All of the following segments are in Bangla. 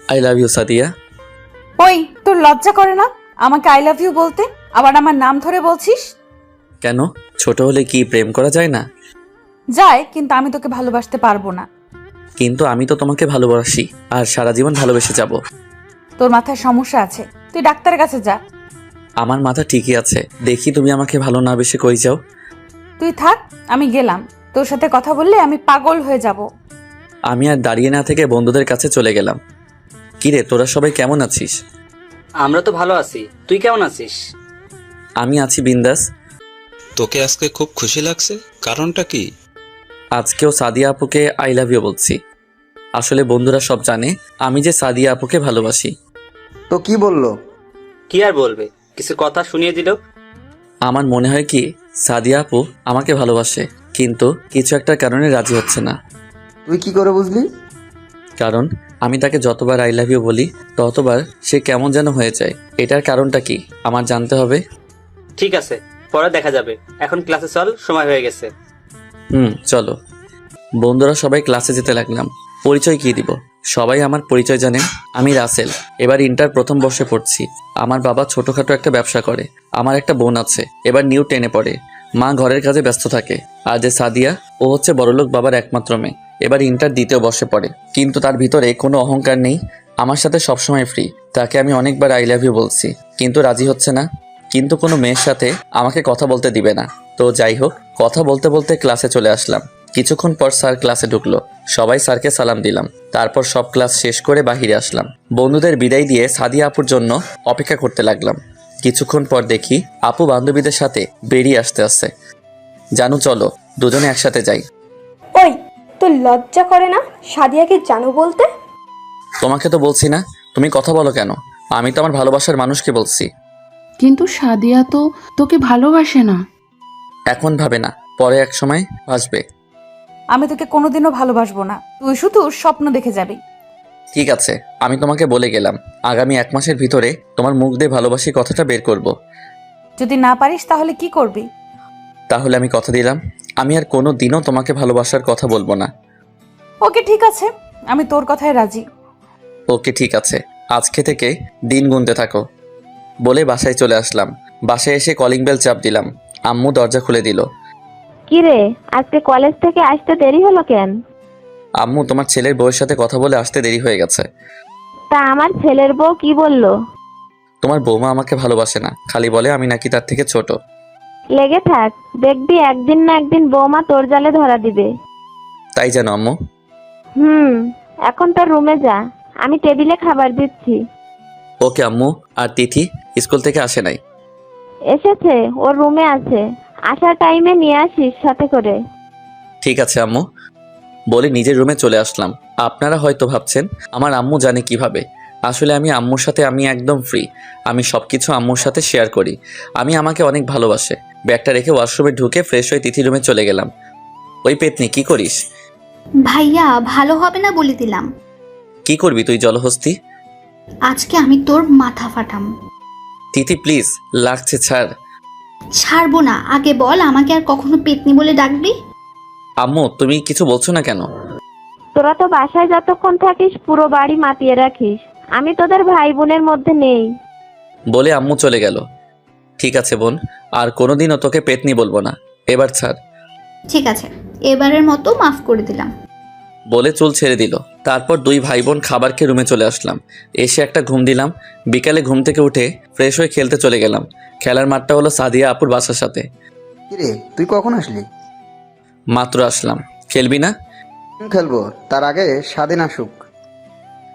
I love you Sadia. ওই, তোর লজ্জা করে না আমাকে আই লাভ ইউ বলতে? আবার আমার নাম ধরে বলছিস? কেন, ছোট হলে কি প্রেম করা যায় না? যায়, কিন্তু আমি তোকে ভালোবাসতে পারবো না। কিন্তু আমি তো তোমাকে ভালোবাসি, আর সারা জীবন ভালোবেসে যাব। তোর মাথায় সমস্যা আছে, তুই ডাক্তারের কাছে যা। আমার মাথা ঠিকই আছে, দেখি তুমি আমাকে ভালো না বেশি কই যাও। তুই থাক, আমি গেলাম। তোর সাথে কথা বললে আমি পাগল হয়ে যাব। আমি আর দাঁড়িয়ে না থেকে বন্ধুদের কাছে চলে গেলাম। কিরে, তোরা সবাই কেমন আছিস? আমরা তো ভালো আছি, তুই কেমন আছিস? আমি আছি বিন্দাস। তোকে আজকে খুব খুশি লাগছে, কারণটা কি? আজকেও সাদিয়া আপুকে আই লাভ ইউ বলছি। আসলে বন্ধুরা সব জানে আমি যে সাদিয়া আপুকে ভালোবাসি। তো কি বললো? কি আর বলবে, কিছু কথা শুনিয়ে দিল। আমার মনে হয় কি সাদিয়া আপু আমাকে ভালোবাসে, কিন্তু কিছু একটা কারণে রাজি হচ্ছে না। তুই কি করে বুঝলি? কারণ আমি তাকে যতবার আই লাভ ইউ বলি ততবার সে কেমন যেন হয়ে যায়। এটার কারণটা কি আমার জানতে হবে। ঠিক আছে, পরে দেখা যাবে, এখন ক্লাসে চল, সময় হয়ে গেছে। চলো। বন্ধুরা সবাই ক্লাসে যেতে লাগলাম। পরিচয় কি দিব? সবাই আমার পরিচয় জানেন, আমি রাসেল। এবার ইন্টার প্রথম বর্ষে পড়ছি। আমার বাবা ছোটখাটো একটা ব্যবসা করে। আমার একটা বোন আছে, এবার নিউ 10-এ পড়ে। মা ঘরের কাজে ব্যস্ত থাকে। আর যে সাদিয়া, ও হচ্ছে বড়লোক বাবার একমাত্র মেয়ে, এবার ইন্টার দ্বিতীয় বর্ষে পড়ে। কিন্তু তার ভিতরে কোনো অহংকার নেই, আমার সাথে সবসময় ফ্রি। তাকে আমি অনেকবার আই লাভ ইউ বলছি, কিন্তু রাজি হচ্ছে না। কিন্তু কোনো মেয়ের সাথে আমাকে কথা বলতে দিবে না। তো যাই হোক, কথা বলতে বলতে ক্লাসে চলে আসলাম। কিছুক্ষণ পর স্যার ক্লাসে ঢুকলো। সবাই স্যারকে সালাম দিলাম। তারপর সব ক্লাস শেষ করে বাহিরে আসলাম। বন্ধুদের বিদায় দিয়ে সাদিয়া আপুর জন্য অপেক্ষা করতে লাগলাম। কিছুক্ষণ পর দেখি আপু বান্ধবীদের সাথে বেরিয়ে আসছে। জানু, চলো দুজনে একসাথে যাই। ওই, তোর লজ্জা করে না সাদিয়াকে জানো বলতে? তোমাকে তো বলছি না, তুমি কথা বলো কেন? আমি তো আমার ভালোবাসার মানুষকে বলছি। কিন্তু সাদিয়া তো তোকে ভালোবাসে না। এখন ভাবে না, পরে এক সময় আসবে। আমি তোকে কোনোদিনও ভালোবাসবো না, তুই শুধু স্বপ্ন দেখে যাবি। ঠিক আছে, আমি তোমাকে বলে গেলাম, আগামী 1 মাসের ভিতরে তোমার মুখ দিয়ে ভালোবাসি কথাটা বের করব। যদি না পারিস তাহলে কি করবি? তাহলে আমি কথা দিলাম, আমি আর কোনো দিনও তোমাকে ভালোবাসার কথা বলবো না। ওকে ঠিক আছে, আমি তোর কথায় রাজি। ওকে ঠিক আছে, আজকে থেকে দিন গুনতে থাকো। বলে বাসায় চলে আসলাম। বাসায় এসে কলিং বেল চাপ দিলাম। আম্মু দরজা খুলে দিল। কিরে, আজকে কলেজ থেকে আসতে দেরি হলো কেন? আম্মু, তোমার ছেলের বউয়ের সাথে কথা বলে আসতে দেরি হয়ে গেছে। তা আমার ছেলের বউ কি বললো? তোমার বৌমা আমাকে ভালোবাসে না, খালি বলে আমি নাকি তার থেকে ছোট। লেগে থাক, দেখবি একদিন না একদিন বৌমা তোর জালে ধরা দিবে। তাই জানো আম্মু? এখন তোর রুমে যা, আমি টেবিলে খাবার দিচ্ছি। ওকে আম্মু। আর তিথি স্কুল থেকে আসে নাই? এসেছে, ওর রুমে আছে, আসার টাইমে নিয়ে আসিস সাথে করে। ঠিক আছে আম্মু। বলে নিজের রুমে চলে আসলাম। আপনারা হয়তো ভাবছেন আমার আম্মু জানে কিভাবে। আসলে আমি আম্মুর সাথে আমি একদম ফ্রি। আমি সবকিছু আম্মুর সাথে শেয়ার করি। আমি আমাকে অনেক ভালোবাসে। ব্যাগটা রেখে ওয়াশরুমে ঢুকে ফ্রেশ হয়ে তিথি রুমে চলে গেলাম। ওই পেতনি, কি করিস? ভাইয়া, ভালো হবে না বলে দিলাম। কি করবি তুই জলহস্তি? আজকে আমি তোর মাথা ফাটাম। তিথি প্লিজ, লাগছে, ছাড়। ছাড়বো না, আগে বল আমাকে আর কখনো পেতনি বলে ডাকবি? আম্মু, তুমি কিছু বলছো না কেন? তোরা তো বাসায় যতক্ষণ থাকিস পুরো বাড়ি মাতিয়ে রাখিস, আমি তোদের ভাই বোনের মধ্যে নেই। বলে আম্মু চলে গেল। ঠিক আছে বোন, আর কোনোদিনও তোকে পেতনি বলবো না, এবার ছাড়। ঠিক আছে, এবারের মতো মাফ করে দিলাম। বলে চুল ছেড়ে দিল। তারপর 2 ভাই বোন খাবার খেয়ে রুমে চলে আসলাম। এসে একটা ঘুম দিলাম। বিকালে ঘুম থেকে উঠে ফ্রেশ হয়ে খেলতে চলে গেলাম। খেলার মাঠটা হলো সাদিয়া আপুর বাসার সাথে। কিরে, তুই কখন আসলি? মাত্র আসলাম। খেলবি না? খেলবো, তার আগে স্বাধীন আসুক।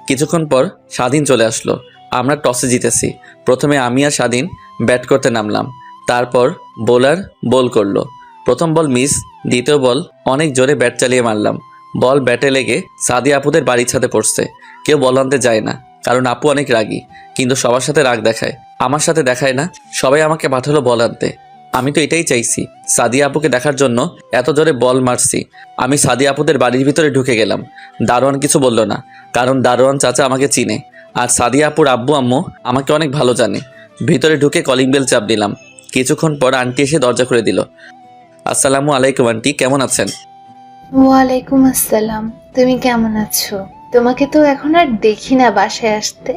কিছুক্ষণ পর স্বাধীন চলে আসলো। আমরা টসে জিতেছি। প্রথমে আমি আর স্বাধীন ব্যাট করতে নামলাম। তারপর বোলার বল করলো। প্রথম বল মিস, দ্বিতীয় বল অনেক জোরে ব্যাট চালিয়ে মারলাম। বল ব্যাটে লেগে সাদিয়া আপুদের বাড়ির ছাদে পড়ছে। কেউ বল আনতে যায় না, কারণ আপু অনেক রাগী। কিন্তু সবার সাথে রাগ দেখায়, আমার সাথে দেখায় না। সবাই আমাকে পাঠালো বল আনতে। আমি তো এটাই চাইছি, সাদিয়া আপুকে দেখার জন্য এত জোরে বল মারছি। আমি সাদিয়া আপুদের বাড়ির ভিতরে ঢুকে গেলাম। দারোয়ান কিছু বলল না, কারণ দারোয়ান চাচা আমাকে চিনে। আর সাদিয়া আপুর আব্বু আম্মু আমাকে অনেক ভালো জানে। ভিতরে ঢুকে কলিং বেল চাপ দিলাম। কিছুক্ষণ পর আন্টি এসে দরজা খুলে দিল। আসসালামু আলাইকুম আন্টি, কেমন আছেন? ওয়ালাইকুম আসসালাম, তুমি কেমন আছো? তোমাকে তো এখন আর দেখি না বাসায় আসতে।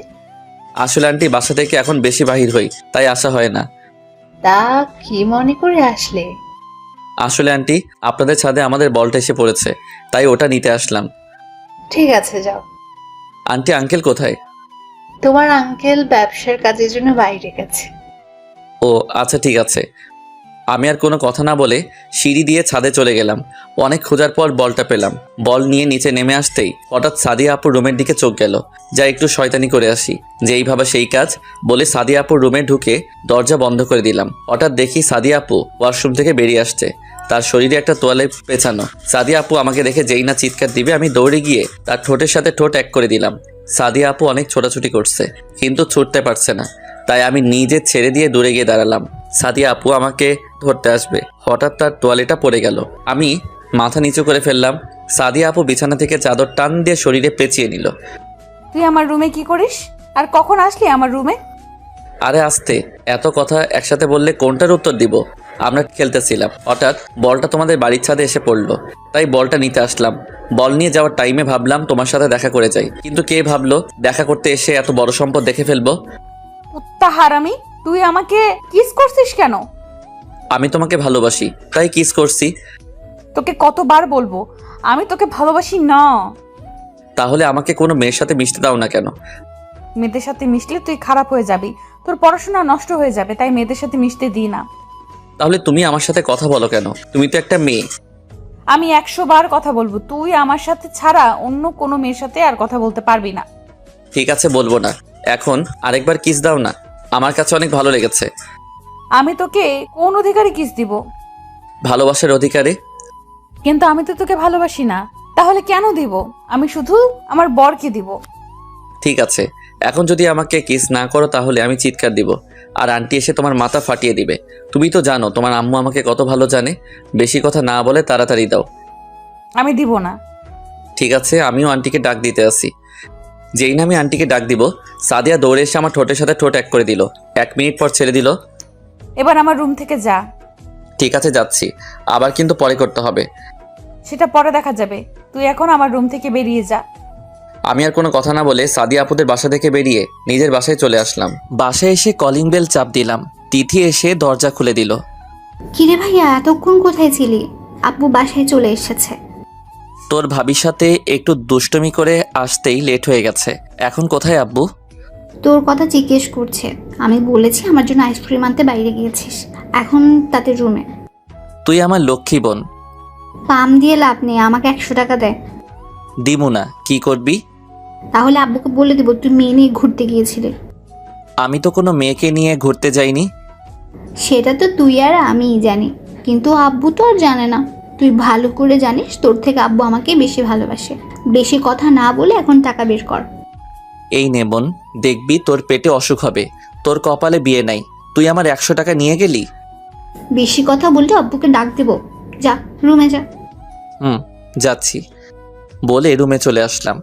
আসলে আন্টি বাসা থেকে এখন বেশি বাহির হই, তাই আসা হয় না। তা কি মনে করে আসলে? আসলে আন্টি আপনাদের ছাদে আমাদের বলটা এসে পড়েছে, তাই ওটা নিতে আসলাম। ঠিক আছে যাও। আন্টি আঙ্কেল কোথায়? তোমার আঙ্কেল ব্যবসার কাজের জন্য বাইরে গেছে। ও আচ্ছা ঠিক আছে। আমি আর কোনো কথা না বলে সিঁড়ি দিয়ে ছাদে চলে গেলাম। অনেক খোঁজার পর বলটা পেলাম। বল নিয়ে নিচে নেমে আসতেই হঠাৎ সাদিয়া আপুর রুমের দিকে চোখ গেল, যা একটু শয়তানি করে আসি। যেই ভাবা সেই কাজ বলে সাদিয়া আপুর রুমে ঢুকে দরজা বন্ধ করে দিলাম। হঠাৎ দেখি সাদিয়া আপু ওয়াশরুম থেকে বেরিয়ে আসছে, তার শরীরে একটা তোয়ালে পেঁচানো। সাদিয়া আপু আমাকে দেখে যেই না চিৎকার দিবে আমি দৌড়ে গিয়ে তার ঠোঁটের সাথে ঠোঁট এক করে দিলাম। সাদিয়া আপু অনেক ছোটাছুটি করছে কিন্তু ছুটতে পারছে না, তাই আমি নিজে ছেড়ে দিয়ে দূরে গিয়ে দাঁড়ালাম। সাদিয়া আপু আমাকে ধরতে আসবে, হঠাৎ তার তোয়ালেটা পড়ে গেল। আমি মাথা নিচু করে ফেললাম। সাদিয়া আপু বিছানা থেকে চাদর টান দিয়ে শরীরে পেঁচিয়ে নিল। তুই আমার রুমে কি করিস আর কখন আসলি আমার রুমে? আরে আস্তে, এত কথা একসাথে বললে কোনটার উত্তর দিব? আমরা খেলতেছিলাম, হঠাৎ বলটা তোমাদের বাড়ির ছাদে এসে পড়লো, তাই বলটা নিতে আসলাম। বল নিয়ে যাওয়ার টাইমে ভাবলাম তোমার সাথে দেখা করে যাই, কিন্তু কে ভাবলো দেখা করতে এসে এত বড় সম্পদ দেখে ফেলবো। কুত্তা হারামি, তুই আমাকে কিস করছিস কেন? আমি তোমাকে ভালোবাসি তাই কিস করছি। তোকে কতবার বলবো আমি তোকে ভালোবাসি না। তাহলে আমাকে কোনো মেয়ের সাথে মিশতে দাও না কেন? মেয়েদের সাথে মিশলে তুই খারাপ হয়ে যাবি, তোর পড়াশোনা নষ্ট হয়ে যাবে, তাই মেয়েদের সাথে মিশতে দিই না। তাহলে তুমি আমার সাথে কথা বলো কেন? তুমি তো একটা মেয়ে। আমি 100 বার কথা বলবো, তুই আমার সাথে ছাড়া অন্য কোনো মেয়ের সাথে আর কথা বলতে পারবি না। ঠিক আছে বলবো না, এখন আরেকবার কিস দাও না, আমার কাছে অনেক ভালো লেগেছে। আমি তোকে কোন অধিকারে কিস দিব? ভালোবাসার অধিকারে। কিন্তু আমি তো তোকে ভালোবাসি না, তাহলে কেন দিব? আমি শুধু আমার বরকে দিব। ঠিক আছে, এখন যদি আমাকে কিস না করো তাহলে আমি চিৎকার দিব আর আন্টি এসে তোমার মাথা ফাটিয়ে দিবে। তুমি তো জানো তোমার আম্মু আমাকে কত ভালো জানে। বেশি কথা না বলে তাড়াতাড়ি দাও। আমি দিব না। ঠিক আছে, আমিও আন্টিকে ডাক দিতে আসি। যেই না আমি আন্টিকে ডাক দিব, সাদিয়া দৌড়ে এসে আমার ঠোঁটের সাথে ঠোঁট এক করে দিল। 1 মিনিট পর ছেড়ে দিল। এবার আমার রুম থেকে যা। ঠিক আছে যাচ্ছি, আবার কিন্তু পরে করতে হবে। সেটা পরে দেখা যাবে, তুই এখন আমার রুম থেকে বেরিয়ে যা। আমি আর কোনো কথা না বলে সাদিয়া আপুদের বাসা থেকে বেরিয়ে নিজের বাসায় চলে আসলাম। বাসায় এসে কলিং বেল চাপ দিলাম। তিথি এসে দরজা খুলে দিল। কিরে ভাইয়া, এতক্ষণ কোথায় ছিলি? আব্বু বাসায় চলে এসেছে। তোর ভাবির সাথে একটু দুষ্টুমি করে আসতেই লেট হয়ে গেছে। এখন কোথায় আব্বু? তোর কথা জিজ্ঞেস করছে। আমি বলেছি আমার জন্য আইসক্রিম আনতে বাইরে গিয়েছিস, এখন তাতে রুমে। তুই আমার লক্ষ্মী বোন। পাম দিয়ে লাভ নেই, আমাকে 100 টাকা দে। দিমু না, কি করবি? তাহলে আব্বুকে বলে দেবো তুই মেয়ে নিয়ে ঘুরতে গিয়েছিলি। আমি তো কোনো মেয়েকে নিয়ে ঘুরতে যাইনি। সেটা তো তুই আর আমিই জানি, কিন্তু আব্বু তো আর জানে না। তুই ভালো করে জানিস তোর থেকে আব্বু আমাকে বেশি ভালোবাসে। বেশি কথা না বলে এখন টাকা বের কর। এই নে বোন, দেখবি তোর পেটে অসুখ হবে। তোর কপালে বিয়ে নাই, তুই আমার 100 টাকা নিয়ে গেলি। বেশি কথা বললে আব্বুকে ডাক দেবো। যা রুমে যা। যাচ্ছি বলে রুমে চলে আসলাম।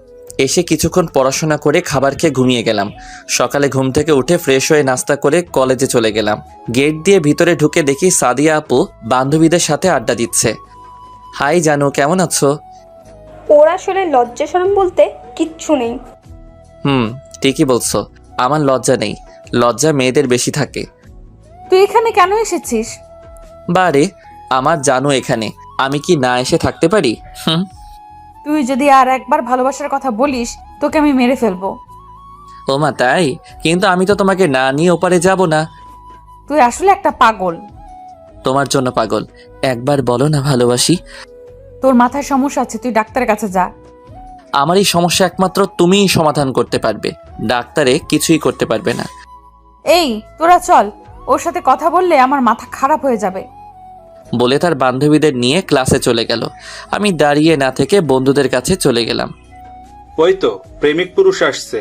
এসে কিছুক্ষণ পড়াশোনা করে খাবার খেয়ে ঘুমিয়ে গেলাম। সকালে ঘুম থেকে উঠে ফ্রেশ হয়ে নাস্তা করে কলেজে চলে গেলাম। গেট দিয়ে ভিতরে ঢুকে দেখি সাদিয়া আপু বান্ধবীদের সাথে আড্ডা দিচ্ছে। হাই জানু, কেমন আছো? ওর আসলে লজ্জা শরম বলতে কিচ্ছু নেই। ঠিকই বলছো, আমার লজ্জা নেই। লজ্জা মেয়েদের বেশি থাকে। তুই এখানে কেন এসেছিস? বারে, আমার জানু এখানে, আমি কি না এসে থাকতে পারি? তুই যদি আর একবার ভালোবাসার কথা বলিস তোকে আমি মেরে ফেলবো। ও মা তাই? কিন্তু আমি তো তোমাকে না নিয়ে ওপারে যাব না। তুই আসলে একটা পাগল। তোমার জন্য পাগল। একবার বলো না ভালোবাসি। তোর মাথায় সমস্যা আছে, তুই ডাক্তারের কাছে যা। আমার এই সমস্যা একমাত্র তুমিই সমাধান করতে পারবে, ডাক্তারে কিছুই করতে পারবে না। এই তোরা চল, ওর সাথে কথা বললে আমার মাথা খারাপ হয়ে যাবে। বলে তার বান্ধবীদের নিয়ে ক্লাসে চলে গেল। আমি দাঁড়িয়ে না থেকে বন্ধুদের কাছে চলে গেলাম। ওই তো প্রেমিক পুরুষ আসছে।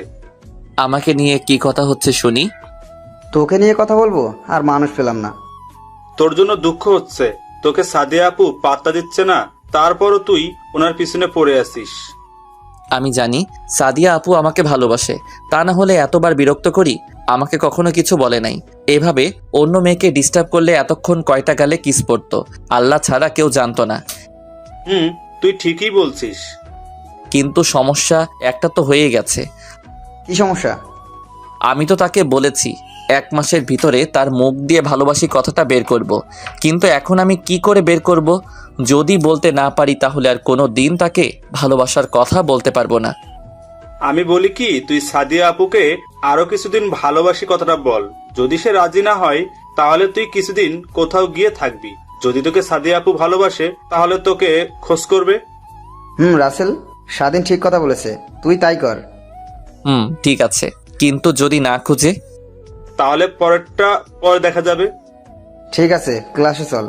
আমাকে নিয়ে কি কথা হচ্ছে শুনি। তোকে নিয়ে কথা বলবো আর মানুষ পেলাম না। তোর জন্য দুঃখ হচ্ছে, তোকে সাদিয়া আপু পাত্তা দিচ্ছে না, তারপরও তুই ওনার পিছনে পড়ে আছিস। আমি জানি সাদিয়া আপু আমাকে ভালোবাসে, তা না হলে এতবার বিরক্ত করি? আমাকে কখনো কিছু বলে নাই। এভাবে অন্য মেয়েকে ডিস্টার্ব করলে এতক্ষণ কয়টা গালে কিস পড়তো আল্লাহ ছাড়া কেউ জানতো না। তুই ঠিকই বলছিস। কিন্তু সমস্যা একটা তো হয়ে গেছে। কি সমস্যা? আমি তো তাকে বলেছি 1 মাসের ভিতরে তার মুখ দিয়ে ভালোবাসি কথাটা বের করব। কিন্তু এখন আমি কি করে বের করব? যদি বলতে না পারি তাহলে আর কোনো দিন তাকে ভালোবাসার কথা বলতে পারবো না। আমি বলি কি, তুই সাদিয়া আপুকে আরো কিছুদিন ভালোবাসি কথাটা বল। যদি সে রাজি না হয় তাহলে তুই কিছুদিন কোথাও গিয়ে থাকবি। যদি তোকে সাদিয়া আপু ভালোবাসে তাহলে তোকে খোঁজ করবে। রাসেল, স্বাধীন ঠিক কথা বলেছে, তুই তাই কর। ঠিক আছে, কিন্তু যদি না খুঁজে? তাহলে পরেরটা পরে দেখা যাবে। ঠিক আছে, ক্লাসে চল।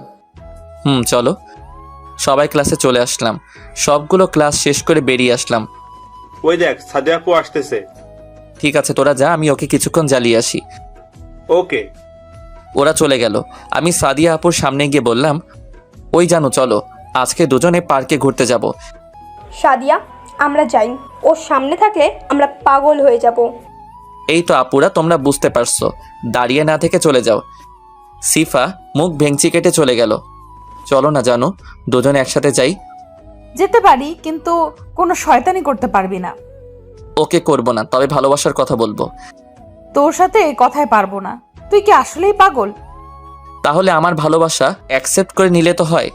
চলো। সবাই ক্লাসে চলে আসলাম। সবগুলো ক্লাস শেষ করে বেরিয়ে আসলাম। ওই দেখ, সাদিয়া আপু আসতেছে। ঠিক আছে, তোরা যা, আমি ওকে কিছুক্ষণ জ্বালিয়ে আসি। ওকে। ওরা চলে গেল। আমি সাদিয়া আপুর সামনে গিয়ে বললাম, ওই জানো, চলো আজকে দুজনে পার্কে ঘুরতে যাব। সাদিয়া, আমরা যাই। ওর সামনে থাকলে আমরা পাগল হয়ে যাব। এই তো আপুরা, তোমরা বুঝতে পারছো, দাঁড়িয়ে না থেকে চলে যাও। সিফা মুখ ভেঙচি কেটে চলে গেল। চলো না জানো, দুজনে একসাথে যাই। যেতে পারি, কিন্তু কোনো শয়তানি করতে পারবি না। ওকে, করব না, তবে ভালোবাসার কথা বলবো। তোর সাথে কথায় পারবো না। তুই কি আসলেই পাগল? তাহলে আমার ভালোবাসা অ্যাকসেপ্ট করে নিলে তো হয়।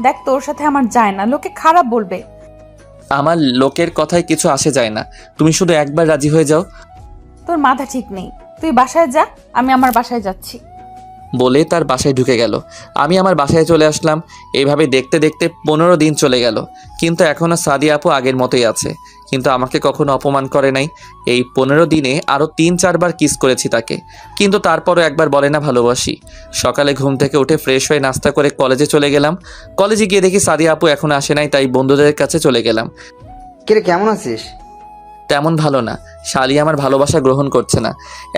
দেখ, তোর সাথে আমার যায় না, লোকে খারাপ বলবে। আমার লোকের কথায় কিছু আসে যায় না, তুমি শুধু একবার রাজি হয়ে যাও। তোর মাথা ঠিক নেই। তুই বাসায় যা, আমি আমার বাসায় যাচ্ছি। বলে তার বাসায় ঢুকে গেল। আমি আমার বাসায় চলে আসলাম। এইভাবে দেখতে দেখতে 15 দিন চলে গেল, কিন্তু এখনও সাদিয়া আপু আগের মতোই আছে। কিন্তু আমাকে কখনো অপমান করে নাই। এই 15 দিনে আরও 3-4 বার কিস করেছি তাকে, কিন্তু তারপরও একবার বলে না ভালোবাসি। সকালে ঘুম থেকে উঠে ফ্রেশ হয়ে নাস্তা করে কলেজে চলে গেলাম। কলেজে গিয়ে দেখি সাদিয়া আপু এখনো আসে নাই, তাই বন্ধুদের কাছে চলে গেলাম। কিরে, কেমন আছিস? তেমন ভালো না, শালি আমার ভালোবাসা গ্রহণ করছে না।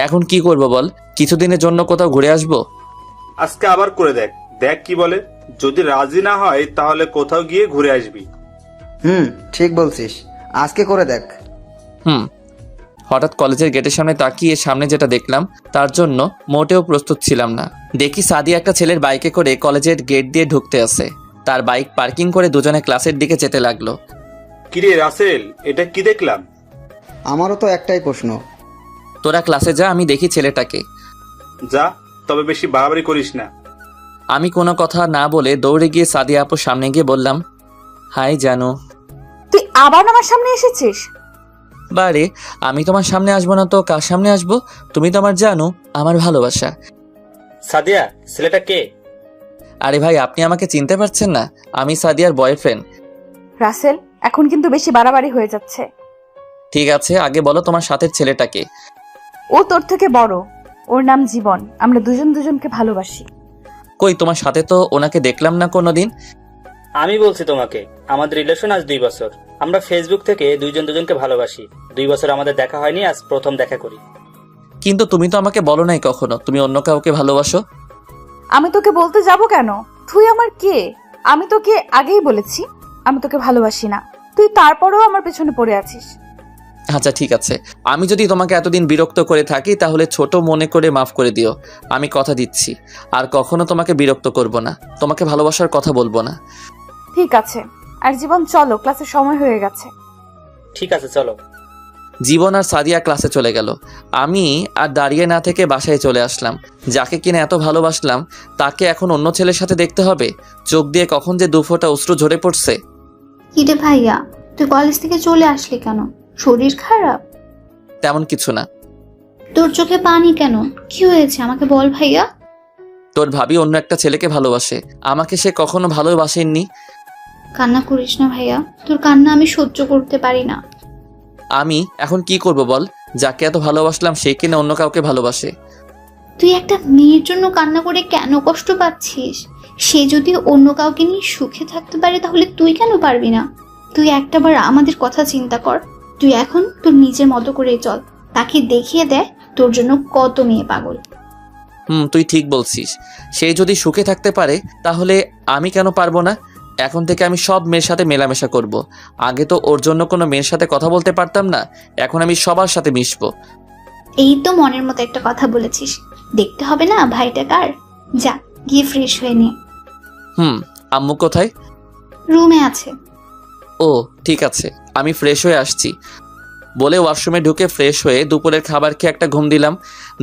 এখন কি করব বল? কিছুদিনের জন্য কোথাও ঘুরে আসবো। আজকে আবার করে দেখ, দেখ কি বলে। যদি রাজি না হয় তাহলে কোথাও গিয়ে ঘুরে আসবি। ঠিক বলছিস, আজকে করে দেখ। হঠাৎ কলেজের গেটের সামনে তাকিয়ে সামনে যেটা দেখলাম তার জন্য মোটেও প্রস্তুত ছিলাম না। দেখি সাদিয়া একটা ছেলের বাইকে করে কলেজের গেট দিয়ে ঢুকতে আসে। তার বাইক পার্কিং করে দুজনে ক্লাসের দিকে যেতে লাগলো। কিরে রাসেল, এটা কি দেখলাম? আমারও তো একটাই প্রশ্ন। তোরা ক্লাসে যা, আমি দেখি ছেলেটাকে। যা, তবে বেশি বাড়াবাড়ি করিস না। আমি কোনো কথা না বলে দৌড়ে গিয়ে সাদিয়া আপুর সামনে গিয়ে বললাম, হাই জানু। তুই আবার আমার সামনে এসেছিস? বারে, আমি তোমার সামনে আসবো না তো কার সামনে আসবো? তুমি তো আমার জানু, আমার ভালোবাসা। সাদিয়া, ছেলেটা কে? আরে ভাই, আপনি আমাকে চিনতে পারছেন না? আমি সাদিয়ার বয়ফ্রেন্ড। রাসেল, এখন কিন্তু বেশি বাড়াবাড়ি হয়ে যাচ্ছে। ঠিক আছে, আগে বলো তোমার সাথের ছেলেটাকে। ও তোর থেকে বড়, ওর নাম জীবন। আমরা দুজন দুজনকে ভালোবাসি। কই, তোমার সাথে তো ওনাকে দেখলাম না কোনোদিন। আমি বলছি তোমাকে, আমাদের রিলেশন আজ 2 বছর। আমরা ফেসবুক থেকে দুজন দুজনকে ভালোবাসি। 2 বছর আমাদের দেখা হয়নি, আজ প্রথম দেখা করি। কিন্তু তুমি তো আমাকে বলো নাই কখনো তুমি অন্য কাউকে ভালোবাসো। আমি তোকে বলতে যাব কেন? তুই আমার কে? আমি তোকে আগেই বলেছি আমি তোকে ভালোবাসি না। তুই তারপরেও আমার পেছনে পড়ে আছিস। আচ্ছা ঠিক আছে, আমি যদি তোমাকে এতদিন বিরক্ত করে থাকি তাহলে ছোট মনে করে মাফ করে দিও। আমি কথা দিচ্ছি আর কখনো তোমাকে বিরক্ত করব না, তোমাকে ভালোবাসার কথা বলবো না। ঠিক আছে, আর জীবন চলো, ক্লাসের সময় হয়ে গেছে। ঠিক আছে, চলো। জীবন আর সাদিয়া ক্লাসে চলে গেল। আমি আর দাঁড়িয়ে না থেকে বাসায় চলে আসলাম। যাকে কিনা এত ভালোবাসলাম তাকে এখন অন্য ছেলের সাথে দেখতে হবে। চোখ দিয়ে কখন যে 2 ফোঁটা অশ্রু ঝরে পড়ছে। কিরে ভাইয়া, তুই কলেজ থেকে চলে আসলি কেন? শরীর খারাপ? তেমন কিছু না। তোর চোখে পানি কেন? কি হয়েছে আমাকে বল ভাইয়া। তোর ভাবি অন্য একটা ছেলেকে ভালোবাসে, আমাকে সে কখনো ভালোবাসেননি। কান্না করিস না ভাইয়া, তোর কান্না আমি সহ্য করতে পারি না। আমি এখন কি করব বল? যাকে এত ভালোবাসলাম সে কিনা অন্য কাউকে ভালোবাসে। তুই একটা মেয়ের জন্য কান্না করে কেন কষ্ট পাচ্ছিস? সে যদি অন্য কাউকে নিয়ে সুখে থাকতে পারে তাহলে তুই কেন পারবি না? তুই একটাবার আমাদের কথা চিন্তা কর। তুই এখন তোর নিজের মতো করে চল, তাকে দেখিয়ে দে তোর জন্য কত মেয়ে পাগল। তুই ঠিক বলছিস। সে যদি সুখে থাকতে পারে তাহলে আমি কেন পারবো না? এখন থেকে আমি সব মেয়ের সাথে মেলামেশা করব। আগে তো ওর জন্য কোনো মেয়ের সাথে কথা বলতে পারতাম না, এখন আমি সবার সাথে মিশবো। এই তো মনের মতো একটা কথা বলেছিস। দেখতে হবে না ভাইটা কার? যা গিয়ে ফ্রেশ হয়ে নে। আম্মু কোথায়? রুমে আছে। ও ঠিক আছে, আমি ফ্রেশ হয়ে আসছি বলে ওয়াশরুমে ঢুকে ফ্রেশ হয়ে দুপুরের খাবার খেয়ে একটা ঘুম দিলাম।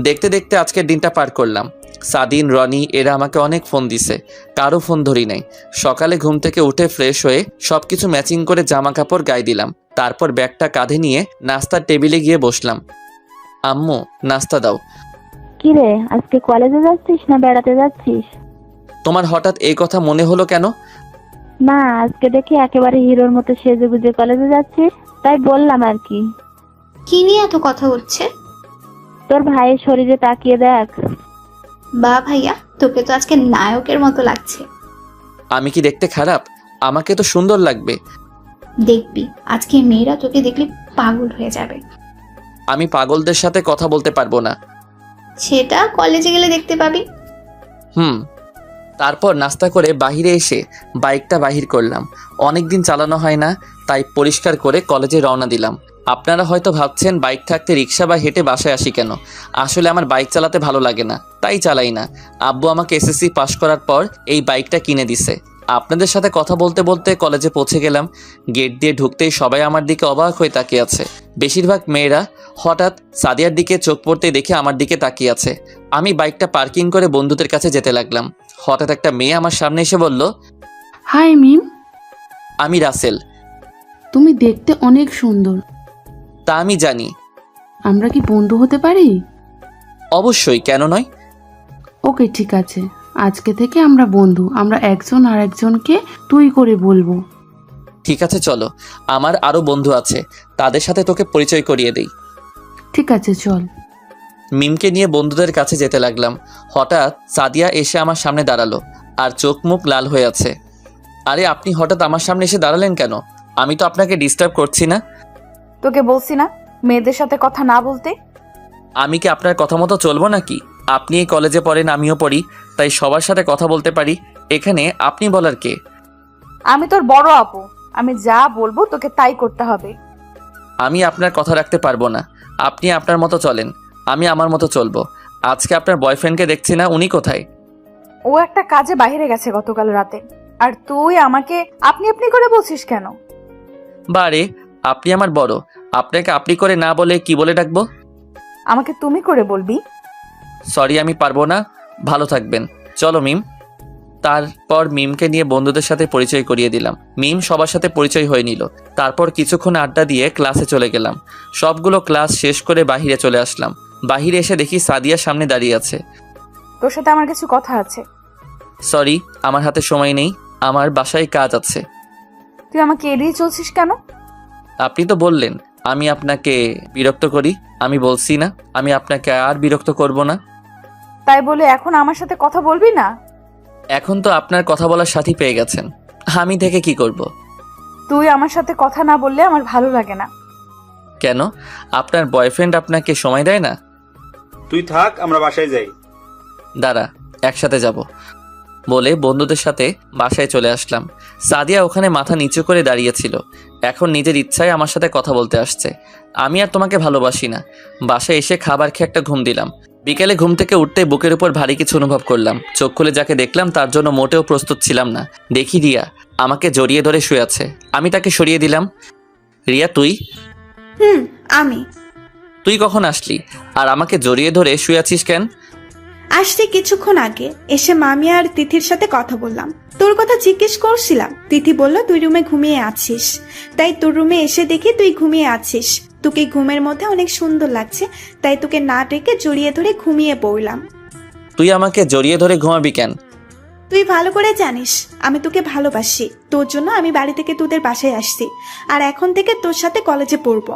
দেখতে দেখতে আজকের দিনটা পার করলাম। সাদিন, রনি এরা আমাকে অনেক ফোন দিছে, কারো ফোন ধরি নাই। সকালে ঘুম থেকে উঠে ফ্রেশ হয়ে সব কিছু ম্যাচিং করে জামা কাপড় গায়ে দিলাম। তারপর ব্যাগটা কাঁধে নিয়ে নাস্তার টেবিলে গিয়ে বসলাম। আম্মু নাস্তা দাও। কি রে, আজকে কলেজে যাচ্ছিস না বেড়াতে যাচ্ছিস? তোমার হঠাৎ এই কথা মনে হলো কেন? না, আজকে দেখি একেবারে হিরোর মতো সেজে গুজে কলেজে যাচ্ছিস, তাই বললাম আর কি। কি নিয়ে এত কথা হচ্ছে? তোর ভাইয়ের শরীরে তাকিয়ে দেখ। বা ভাইয়া, তোকে তো আজকে নায়কের মতো লাগছে। আমি কি দেখতে খারাপ? আমাকে তো সুন্দর লাগবে। দেখবি আজকে মেয়েরা তোকে দেখলে পাগল হয়ে যাবে। আমি পাগলদের সাথে কথা বলতে পারবো না। সেটা কলেজে গেলে দেখতে পাবি। তারপর নাস্তা করে বাহিরে এসে বাইকটা বাহির করলাম। অনেক দিন চালানো হয় না, তাই পরিষ্কার করে কলেজে রওনা দিলাম। আপনারা হয়তো ভাবছেন বাইক থাকতে রিক্সা বা হেঁটে বাসায় আসি কেন। আসলে আমার বাইক চালাতে ভালো লাগে না, তাই চালাই না। আব্বু আমাকে এসএসসি পাশ করার পর এই বাইকটা কিনে দিছে। আপনাদের সাথে কথা বলতে বলতে কলেজে পৌঁছে গেলাম। গেট দিয়ে ঢুকতেই সবাই আমার দিকে অবাক হয়ে তাকিয়ে আছে। বেশিরভাগ মেয়েরা। হঠাৎ সাদিয়ার দিকে চোখ পড়তে দেখে আমার দিকে তাকিয়ে আছে। আমি বাইকটা পার্কিং করে বন্ধুদের কাছে যেতে লাগলাম। হঠাৎ একটা মেয়ে আমার সামনে এসে বলল, হাই মিম, আমি রাসেল। তুমি দেখতে অনেক সুন্দর। তা আমি জানি। আমরা কি বন্ধু হতে পারি? অবশ্যই, কেন নয়। ওকে ঠিক আছে, আজকে থেকে আমরা বন্ধু। আমরা একজন আর একজনকে তুই করে বলবো। ঠিক আছে চলো, আমার আরো বন্ধু আছে, তাদের সাথে তোকে পরিচয় করিয়ে দেই। ঠিক আছে চল। মিমকে নিয়ে বন্ধুদের কাছে যেতে লাগলাম। হঠাৎ সাদিয়া এসে আমার সামনে দাঁড়ালো আর চোখ মুখ লাল হয়ে আছে। আরে আপনি হঠাৎ আমার সামনে এসে দাঁড়ালেন কেন? আমি তো আপনাকে ডিস্টার্ব করছি না। তোকে বলছি না মেয়েদের সাথে কথা না বলতে। আমি কি আপনার কথা মতো চলবো নাকি? আপনি এই কলেজে পড়েন, আমিও পড়ি, তাই সবার সাথে কথা বলতে পারি। এখানে আপনি বলার কে? আমি তোর বড় আপু, আমি যা বলবো তোকে তাই করতে হবে। আমি আপনার কথা রাখতে পারবো না। আপনি আপনার মতো চলেন, আমি আমার মতো চলবো। আজকে আপনার বয়ফ্রেন্ডকে দেখছি না, উনি কোথায়? ও একটা কাজে বাইরে গেছে গতকাল রাতে। আর তুই আমাকে আপনি আপনি করে বলছিস কেন? বারে, আপনি আমার বড়, আপনাকে আপনি করে না বলে কি বলে ডাকবো? আমাকে তুমি করে বলবি। সরি, আমি পারবো না। ভালো থাকবেন। চলো মিম। তারপর মিমকে নিয়ে বন্ধুদের সাথে পরিচয় করিয়ে দিলাম। মিম সবার সাথে পরিচয় হয়ে নিল। তারপর কিছুক্ষণ আড্ডা দিয়ে ক্লাসে চলে গেলাম। সবগুলো ক্লাস শেষ করে বাহিরে চলে আসলাম। বাহিরে এসে দেখি সাদিয়া সামনে দাঁড়িয়ে আছে। তোর সাথে আমার কিছু কথা আছে। সরি, আমার হাতে সময় নেই, আমার বাসায় কাজ আছে। তুই আমাকে এড়িয়ে চলছিস কেন? আপনি তো বললেন আমি আপনাকে বিরক্ত করি। আমি বলছি না আমি আপনাকে আর বিরক্ত করব না। তাই বলে এখন আমার সাথে কথা বলবি না? এখন তো আপনার কথা বলার সাথী পেয়ে গেছেন, আমি থেকে কি করব? তুই আমার সাথে কথা না বললে আমার ভালো লাগে না। কেন? আপনার বয়ফ্রেন্ড আপনাকে সময় দেয় না? তুই থাক, আমরা বাসায় যাই। দাঁড়া, একসাথে যাব বলে বন্ধুদের সাথে বাসায় চলে আসলাম। সাদিয়া ওখানে মাথা নিচু করে দাঁড়িয়েছিল। এখন নিজের ইচ্ছায় আমার সাথে কথা বলতে আসছে। আমি আর তোমাকে ভালোবাসি না। বাসায় এসে খাবার খেয়ে একটা ঘুম দিলাম। বিকেলে ঘুম থেকে উঠতে বুকের উপর ভারী কিছু অনুভব করলাম। চোখ খুলে যাকে দেখলাম তার জন্য মোটেও প্রস্তুত ছিলাম না। দেখি রিয়া আমাকে জড়িয়ে ধরে শুয়ে আছে। আমি তাকে সরিয়ে দিলাম। রিয়া তুই? আমি তুই কখন আসলি আর আমাকে জড়িয়ে ধরে শুয়ে আছিস কেন? আসতে কিছুক্ষণ আগে এসে মামি আর তিথির সাথে কথা বললাম। তোর কথা জিজ্ঞেস করছিলাম। তিথি বলল তুই রুমে ঘুমিয়ে আছিস, তাই তোর রুমে এসে দেখি তুই ঘুমিয়ে আছিস। তোকে ঘুমের মধ্যে অনেক সুন্দর লাগছে, তাই তোকে না ডেকে জড়িয়ে ধরে ঘুমিয়ে পড়লাম। তুই আমাকে জড়িয়ে ধরে ঘুমাবি কেন? তুই ভালো করে জানিস আমি তোকে ভালোবাসি। তোর জন্য আমি বাড়ি থেকে তোদের বাসায় আসছি, আর এখন থেকে তোর সাথে কলেজে পড়বো।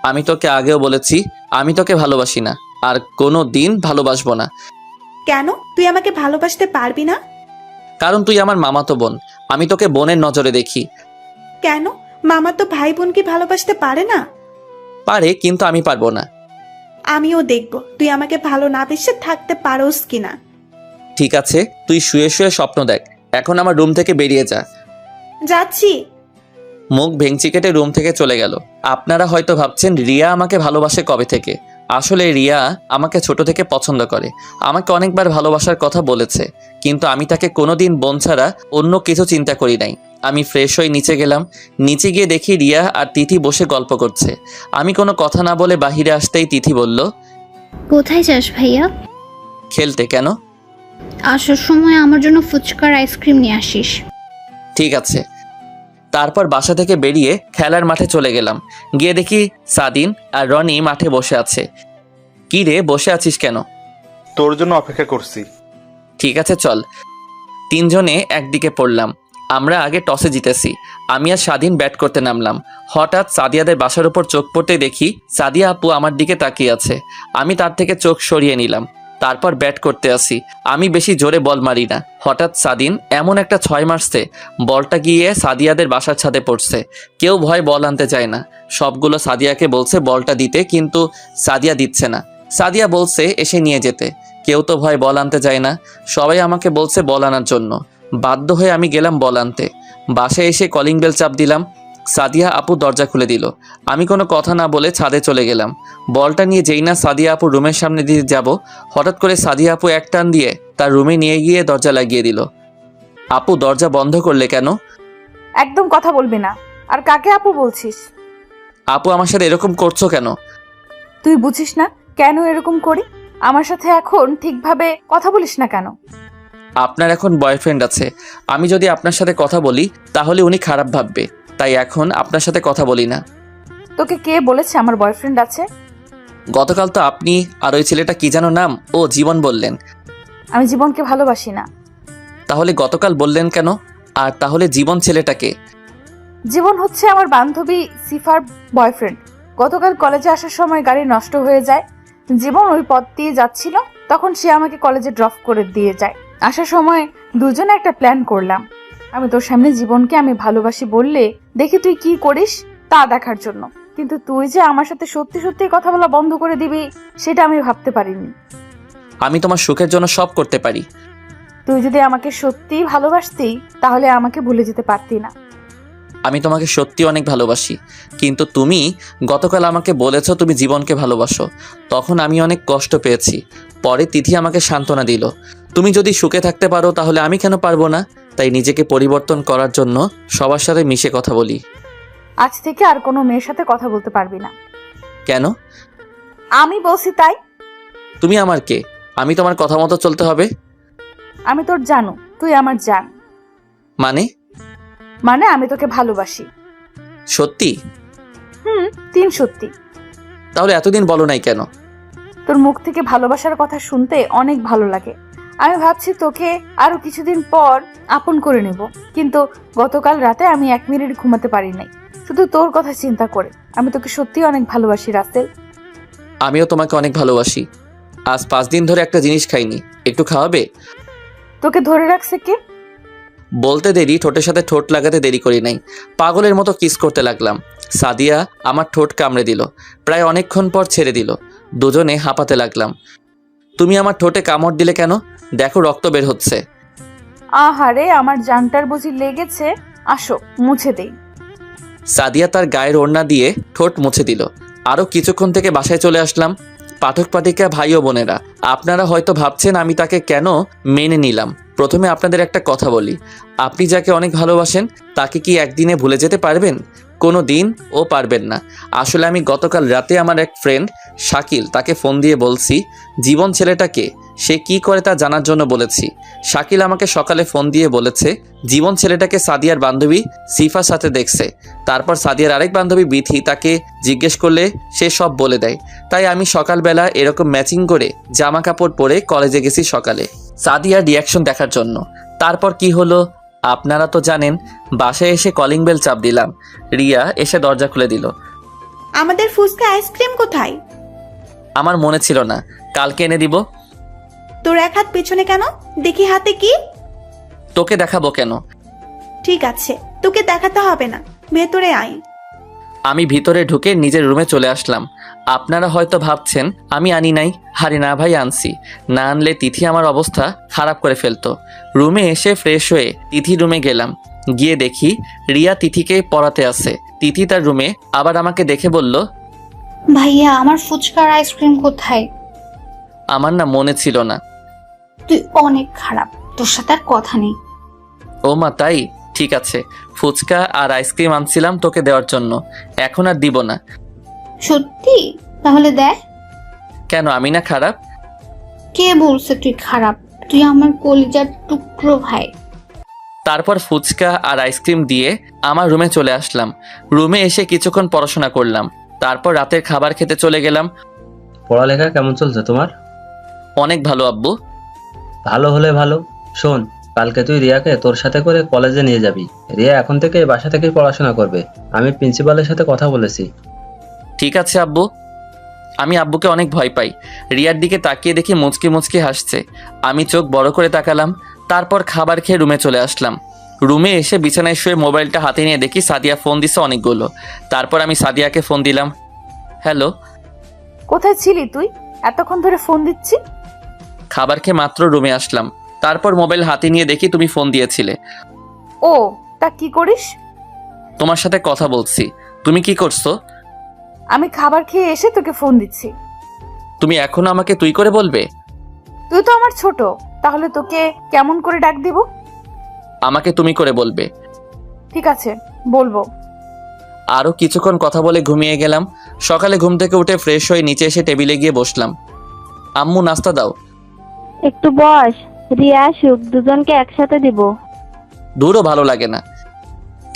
আমি তোকে আগেও বলেছি আমি তোকে ভালোবাসি না, আর কোনো দিন ভালোবাসবো না। কেন তুই আমাকে ভালোবাসতে পারবি না? কারণ তুই আমার মামাতো বোন, আমি তোকে বোনের নজরে দেখি। কেন? মামা তো ভাই বোনকে ভালোবাসতে পারে না? পারে, কিন্তু আমি পারবো না। আমিও দেখবো তুই আমাকে ভালো না বেসে থাকতে পারোস কিনা। ঠিক আছে, তুই শুয়ে শুয়ে স্বপ্ন দেখ। এখন আমার রুম থেকে বেরিয়ে যা। যাচ্ছি। মুখ ভেঙচি কেটে রুম থেকে চলে গেল। আপনারা হয়তো ভাবছেন রিয়া আমাকে ভালোবাসে কবে থেকে। আসলে রিয়া আমাকে ছোট থেকে পছন্দ করে, আমাকে অনেকবার ভালোবাসার কথা বলেছে, কিন্তু আমি তাকে কোনোদিন বোন ছাড়া অন্য কিছু চিন্তা করি নাই। আমি ফ্রেশ হয়ে নিচে গেলাম। নিচে গিয়ে দেখি রিয়া আর তিথি বসে গল্প করছে। আমি কোনো কথা না বলে বাহিরে আসতেই তিথি বলল, কোথায় যাস ভাইয়া? খেলতে। কেন? আসার সময় আমার জন্য ফুচকার আইসক্রিম নিয়ে আসিস। ঠিক আছে। তারপর বাসা থেকে বেরিয়ে খেলার মাঠে চলে গেলাম। গিয়ে দেখি সাদিন আর রনি মাঠে বসে আছে। কি রে, বসে আছিস কেন? তোর জন্য অপেক্ষা করছি। ঠিক আছে চল। তিনজনে একদিকে পড়লাম। আমরা আগে টসে জিতেছি। আমি আর স্বাধীন ব্যাট করতে নামলাম। হঠাৎ সাদিয়াদের বাসার উপর চোখ পড়তে দেখি সাদিয়া আপু আমার দিকে তাকিয়ে আছে। আমি তার থেকে চোখ সরিয়ে নিলাম। তারপর ব্যাট করতে আসি। আমি বেশি জোরে বল মারি না। হঠাৎ সাদিন এমন একটা 6 মারছে, বলটা গিয়ে সাদিয়াদের বাসার ছাদে পড়ছে। কেউ ভয় বল আনতে চায় না। সবগুলো সাদিয়াকে বলছে বলটা দিতে, কিন্তু সাদিয়া দিচ্ছে না। সাদিয়া বলছে এসে নিয়ে যেতে। কেউ তো ভয় বল আনতে চায় না। সবাই আমাকে বলছে বল আনার জন্য। বাধ্য হয়ে আমি গেলাম বল আনতে। বাসায় এসে কলিং বেল চাপ দিলাম। সাদিয়া আপু দরজা খুলে দিল। আমি কোনো কথা না বলে ছাদে চলে গেলাম। বলটা নিয়ে যেই না সাদিয়া আপু রুমের সামনে দিয়ে যাব, হঠাৎ করে সাদিয়া আপু এক টান দিয়ে তার রুমে নিয়ে গিয়ে দরজা লাগিয়ে দিল। আপু দরজা বন্ধ করলে কেন? একদম কথা বলবি না। আর কাকে আপু বলছিস? আপু আমার সাথে এরকম করছো কেন? তুই বুঝিস না কেন এরকম করি? আমার সাথে এখন ঠিকভাবে কথা বলিস না কেন? আপনার এখন বয়ফ্রেন্ড আছে। আমি যদি আপনার সাথে কথা বলি তাহলে উনি খারাপ ভাববে, তাই এখন আপনার সাথে কথা বলি না। তোকে কে বলেছে আমার বয়ফ্রেন্ড আছে? গতকাল তো আপনি আর ওই ছেলেটা কি যেন নাম, ও জীবন বললেন। আমি জীবনকে ভালোবাসি না। তাহলে গতকাল বললেন কেন? আর তাহলে জীবন ছেলেটাকে? জীবন হচ্ছে আমার বান্ধবী সিফার বয়ফ্রেন্ড। গতকাল কলেজে আসার সময় গাড়ি নষ্ট হয়ে যায়। জীবন ওই পথ দিয়ে যাচ্ছিল, তখন সে আমাকে কলেজে ড্রপ করে দিয়ে যায়। আসার সময় দুজনে একটা প্ল্যান করলাম। আমি তোর সামনে জীবনকে আমি ভালোবাসি বললে দেখি তুই কি করিস তা দেখার জন্য। কিন্তু তুই যে আমার সাথে সত্যি সত্যি কথা বলা বন্ধ করে দিবি সেটা আমি ভাবতে পারিনি। আমি তোমার সুখের জন্য সব করতে পারি। তুই যদি আমাকে সত্যি ভালোবাসতি তাহলে আমাকে ভুলে যেতে পারতি না। আমি তোমাকে সত্যি অনেক ভালোবাসি, কিন্তু তুমি গতকাল আমাকে বলেছো তুমি জীবনকে ভালোবাসো। তখন আমি অনেক কষ্ট পেয়েছি। পরে তিথি আমাকে সান্ত্বনা দিল, তুমি যদি সুখে থাকতে পারো তাহলে আমি কেন পারবো না। তাই নিজেকে পরিবর্তন করার জন্য সবার সাথে মিশে কথা বলি। আজ থেকে আর কোনো মেয়ের সাথে কথা বলতে পারবি না। কেন? আমি বলছি তাই। তুমি আমার কে? আমি তোমার কথা মতো চলতে হবে? আমি তোর জানু, তুই আমার জান। মানে আমি তোকে ভালোবাসি। সত্যি? তিন সত্যি। তাহলে এতদিন বলো নাই কেন? তোর মুখ থেকে ভালোবাসার কথা শুনতে অনেক ভালো লাগে। আমি ভাবছি তোকে আরো কিছুদিন পর আপন করে নেব, কিন্তু গতকাল রাতে আমি 1 মিনিট ঘুমাতে পারি নাই, শুধু তোর কথা চিন্তা করে। আমি তোকে সত্যি অনেক ভালোবাসি রাসেল। আমিও তোমাকে অনেক ভালোবাসি। আজ 5 দিন ধরে একটা জিনিস খাইনি, একটু খাওয়াবে? তোকে ধরে রাখছে কে? বলতে দেরি, ঠোঁটের সাথে ঠোঁট লাগাতে দেরি করি নাই। পাগলের মতো কিস করতে লাগলাম। সাদিয়া আমার ঠোঁট কামড়ে দিল। প্রায় অনেকক্ষণ পর ছেড়ে দিল। দুজনে হাঁপাতে লাগলাম। তুমি আমার ঠোঁটে কামড় দিলে কেন? দেখো রক্ত বের হচ্ছে। আহারে, আমার জানটার বুঝি লেগেছে। আসো মুছে দেই। সাদিয়া তার গায়ের ওড়না দিয়ে ঠোঁট মুছে দিল। আরও কিছুক্ষণ থেকে বাসায় চলে আসলাম। পাঠক পাঠিকা ভাই ও বোনেরা, আপনারা হয়তো ভাবছেন আমি তাকে কেন মেনে নিলাম। প্রথমে আপনাদের একটা কথা বলি, আপনি যাকে অনেক ভালোবাসেন তাকে কি একদিনে ভুলে যেতে পারবেন? কোনো দিন ও পারবেন না। আসলে আমি গতকাল রাতে আমার এক ফ্রেন্ড শাকিল, তাকে ফোন দিয়ে বলছি জীবন ছেলেটাকে সে কি করে তা জানার জন্য বলেছি। শাকিল আমাকে সকালে ফোন দিয়ে বলেছে জীবন ছেলেটাকে সাদিয়ার বান্ধবী সিফার সাথে দেখছে। তারপর সাদিয়ার আরেক বান্ধবী বিথি তাকে জিজ্ঞেস করলে সে সব বলে দেয়। তাই আমি সকালবেলা এরকম ম্যাচিং করে জামা কাপড় পরে কলেজে গেছি সকালে সাদিয়ার রিয়াকশন দেখার জন্য। তারপর কি হলো আপনারা তো জানেন। বাসায় এসে কলিং বেল চাপ দিলাম। রিয়া এসে দরজা খুলে দিল। আমাদের ফুচকা আইসক্রিম কোথায়? আমার মনে ছিল না, কালকে এনে দিব। তোর এক হাত পেছনে কেন? দেখি হাতে কি? তোকে দেখাবো কেন? ঠিক আছে, তোকে দেখাতে হবে না, ভেতরে আয়। আমি ভিতরে ঢুকে নিজের রুমে চলে আসলাম। আপনারা হয়তো ভাবছেন আমি আনি নাই। হারে না ভাই, আনছি। না আনলে তিথি আমার অবস্থা খারাপ করে ফেলতো। রুমে এসে ফ্রেশ হয়ে তিথি রুমে গেলাম। গিয়ে দেখি রিয়া তিথিকে পড়াতে আছে। তিথি তার রুমে আবার আমাকে দেখে বলল, ভাইয়া আমার ফুচকার আইসক্রিম কোথায়? আমার না মনে ছিল না। তুই অনেক খারাপ, তোর সাথে আর কথা নেই। ও মা, তাই? ঠিক আছে, ফুচকা আর আইসক্রিম আনছিলাম তোকে দেওয়ার জন্য, এখন আর দিব না। সত্যি? তাহলে দেখ। কেন, আমি না খারাপ? কে বলছে তুই খারাপ? তুই আমার কলিজার টুকরো ভাই। তারপর ফুচকা আর আইসক্রিম দিয়ে আমার রুমে চলে আসলাম। রুমে এসে কিছুক্ষণ পড়াশোনা করলাম, তারপর রাতের খাবার খেতে চলে গেলাম। পড়ালেখা কেমন চলছে তোমার? অনেক ভালো আব্বু। ভালো হলে ভালো। শোন, কালকে তুই রিয়াকে তোর সাথে করে কলেজে নিয়ে যাবি। রিয়া এখন থেকে বাসা থেকেই পড়াশোনা করবে। আমি প্রিন্সিপালের সাথে কথা বলেছি। ঠিক আছে আব্বু। আমি আব্বুকে অনেক ভয় পাই। রিয়ার দিকে তাকিয়ে দেখি মুচকি মুচকি হাসছে। আমি চোখ বড় করে তাকালাম, তারপর খাবার খেয়ে রুমে চলে আসলাম। রুমে এসে বিছানায় শুয়ে মোবাইলটা হাতে নিয়ে দেখি সাদিয়া ফোন দিছে অনেকগুলো। তারপর আমি সাদিয়াকে ফোন দিলাম। হ্যালো। কোথায় ছিলি তুই? এতক্ষণ ধরে ফোন দিচ্ছি। খাবার খেয়ে মাত্র রুমে আসলাম, তারপর মোবাইল হাতে নিয়ে দেখি তুমি ফোন দিয়েছিলে। ও, তা কি করিস? তোমার সাথে কথা বলছি। তুমি কি করছো? আমি খাবার খেয়ে এসে তোকে ফোন দিচ্ছি। তুমি এখনো আমাকে তুই করে বলবে? তুই তো আমার ছোট, তাহলে তোকে কেমন করে ডাক দিব? আমাকে তুমি করে বলবে। ঠিক আছে, বলবো। আরও কিছুক্ষণ কথা বলে ঘুমিয়ে গেলাম। সকালে ঘুম থেকে উঠে ফ্রেশ হয়ে নিচে এসে টেবিলে গিয়ে বসলাম। আম্মু, নাস্তা দাও। একটু বস, রিয়া আসুক, দুজনকে একসাথে দিব। দূরও ভালো লাগে না।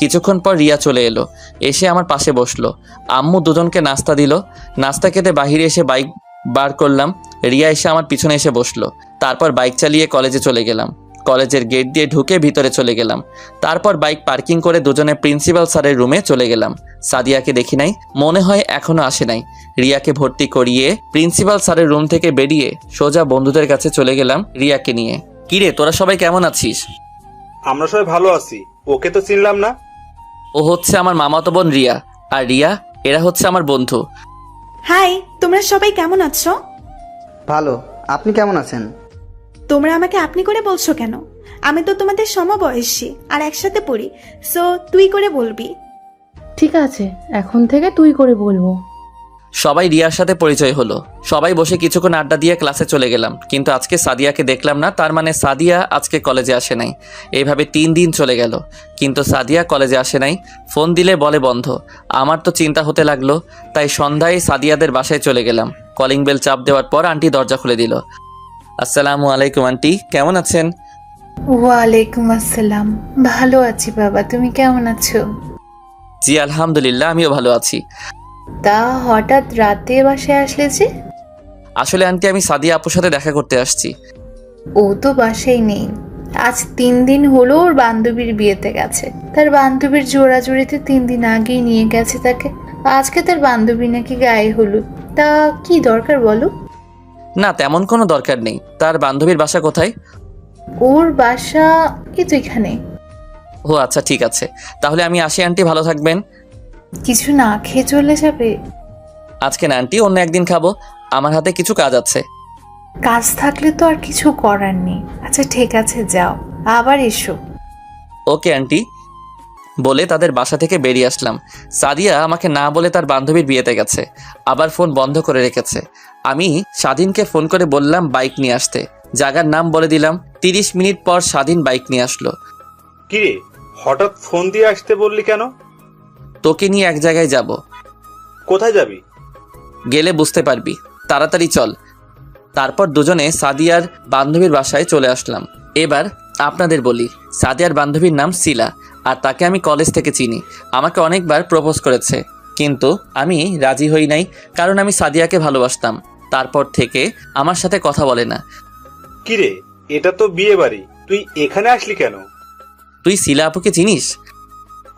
কিছুক্ষণ পর রিয়া চলে এলো, এসে আমার পাশে বসলো। আম্মু দুজনকে নাস্তা দিল। নাস্তা খেতে বাহিরে এসে বাইক বার করলাম। রিয়া এসে আমার পিছনে এসে বসলো। তারপর বাইক চালিয়ে কলেজে চলে গেলাম। কলেজের গেট দিয়ে ঢুকে ভিতরে চলে গেলাম। তারপর বাইক পার্কিং করে দুজনে প্রিন্সিপাল স্যারের রুমে চলে গেলাম। সাদিয়াকে দেখি নাই, মনে হয় এখনো আসে নাই। রিয়াকে ভর্তি করিয়ে প্রিন্সিপাল স্যারের রুম থেকে বেরিয়ে সোজা বন্ধুদের কাছে চলে গেলাম রিয়াকে নিয়ে। কিরে, তোরা সবাই কেমন আছিস? আমরা সবাই ভালো আছি। ওকে তো চিনলাম না। ও হচ্ছে আমার মামাতো বোন রিয়া, আর রিয়া এরা হচ্ছে আমার বন্ধু। হাই, তোমরা সবাই কেমন আছো? ভালো। আপনি কেমন আছেন? তোমরা আমাকে আপনি করে বলছো কেন? আমি তো তোমাদের সমবয়সী আর একসাথে পড়ি, সো তুই করে বলবি। ঠিক আছে, এখন থেকে তুই করে বলবো। সবাই রিয়ার সাথে পরিচয় হলো। সবাই বসে কিছুক্ষণ আড্ডা দিয়ে ক্লাসে চলে গেলাম, কিন্তু আজকে সাদিয়াকে দেখলাম না। তার মানে সাদিয়া আজকে কলেজে আসে নাই। এইভাবে 3 দিন চলে গেল, কিন্তু সাদিয়া কলেজে আসে নাই। ফোন দিলে বলে বন্ধ। আমার তো চিন্তা হতে লাগলো, তাই সন্ধ্যায় সাদিয়াদের বাসায় চলে গেলাম। কলিং বেল চাপ দেওয়ার পর আন্টি দরজা খুলে দিল। আসসালামু আলাইকুম আন্টি, কেমন আছেন? ওয়ালাইকুম আসসালাম। ভালো আছি বাবা, তুমি কেমন আছো? জি আলহামদুলিল্লাহ, আমিও ভালো আছি। তা হঠাৎ রাতে বাসায় আসলে যে? আসলে আন্টি, আমি সাদিয়া আপুর সাথে দেখা করতে আসছি। ও তো বাসায় নেই। আজ 3 দিন হলো ওর বান্ধবীর বিয়েতে গেছে। তার বান্ধবীর জোড়াজুড়িতে 3 দিন আগেই নিয়ে গেছে তাকে। আজকে তার বান্ধবী নাকি গায়ে হলুদ। তা কি দরকার বলো? না, তেমন কোনো দরকার নেই। তার বান্ধবীর বাসা কোথায়? ওর বাসা এই তো এখানে। ও আচ্ছা, ঠিক আছে, তাহলে আমি আসি আন্টি, ভালো থাকবেন। কিছু না খেয়ে চলে যাবে? আজকে না আন্টি, অন্য একদিন খাবো। আমার হাতে কিছু কাজ আছে। কাজ থাকলে তো আর কিছু করার নেই। আচ্ছা ঠিক আছে, যাও, আবার এসো। Okay aunty. বলে তাদের বাসা থেকে বেরিয়ে আসলাম। সাদিয়া আমাকে না বলে তার বান্ধবীর বিয়েতে গেছে, আবার ফোন বন্ধ করে রেখেছে। আমি স্বাধীনকে ফোন করে বললাম বাইক নিয়ে আসতে। জায়গার নাম বলে দিলাম। 30 মিনিট পর স্বাধীন বাইক নিয়ে আসলো। কিরে, হঠাৎ ফোন দিয়ে আসতে বললি কেন? তোকে নিয়ে এক জায়গায় যাব। কোথায় যাবি? গেলে বুঝতে পারবি, তাড়াতাড়ি চল। তারপর দুজনে সাদিয়ার বান্ধবীর বাসায় চলে আসলাম। এবার আপনাদের বলি, সাদিয়ার বান্ধবীর নাম শিলা, আর তাকে আমি কলেজ থেকে চিনি। আমাকে অনেকবার প্রপোজ করেছে, কিন্তু আমি রাজি হই নাই, কারণ আমি সাদিয়াকে ভালোবাসতাম। তারপর থেকে আমার সাথে কথা বলে না। কিরে, এটা তো বিয়ে বাড়ি, তুই এখানে আসলি কেন? তুই শিলা আপুকে চিনিস?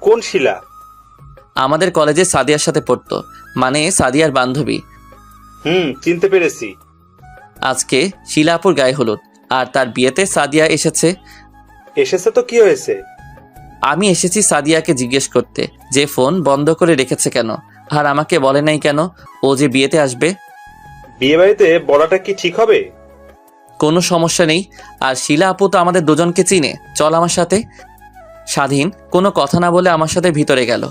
কোন শিলা? আমাদের কলেজে সাদিয়ার সাথে পড়তো, মানে সাদিয়ার বান্ধবী। চিনতে পেরেছি। আজকে শিলা আপুর গায়ে হলুদ, আর তার বিয়েতে সাদিয়া এসেছে। এসেছে তো কি হয়েছে? আমি এসেছি সাদিয়াকে জিজ্ঞেস করতে যে ফোন বন্ধ করে রেখেছে কেন, আর আমাকে বলে নাই কেন ও যে বিয়েতে আসবে। বিয়ে বাড়িতে বলাটা কি ঠিক হবে? কোনো সমস্যা নেই, আর শিলা আপু তো আমাদের দুজনকে চিনে, চল আমার সাথে। স্বাধীন কোনো কথা না বলে আমার সাথে ভিতরে গেল।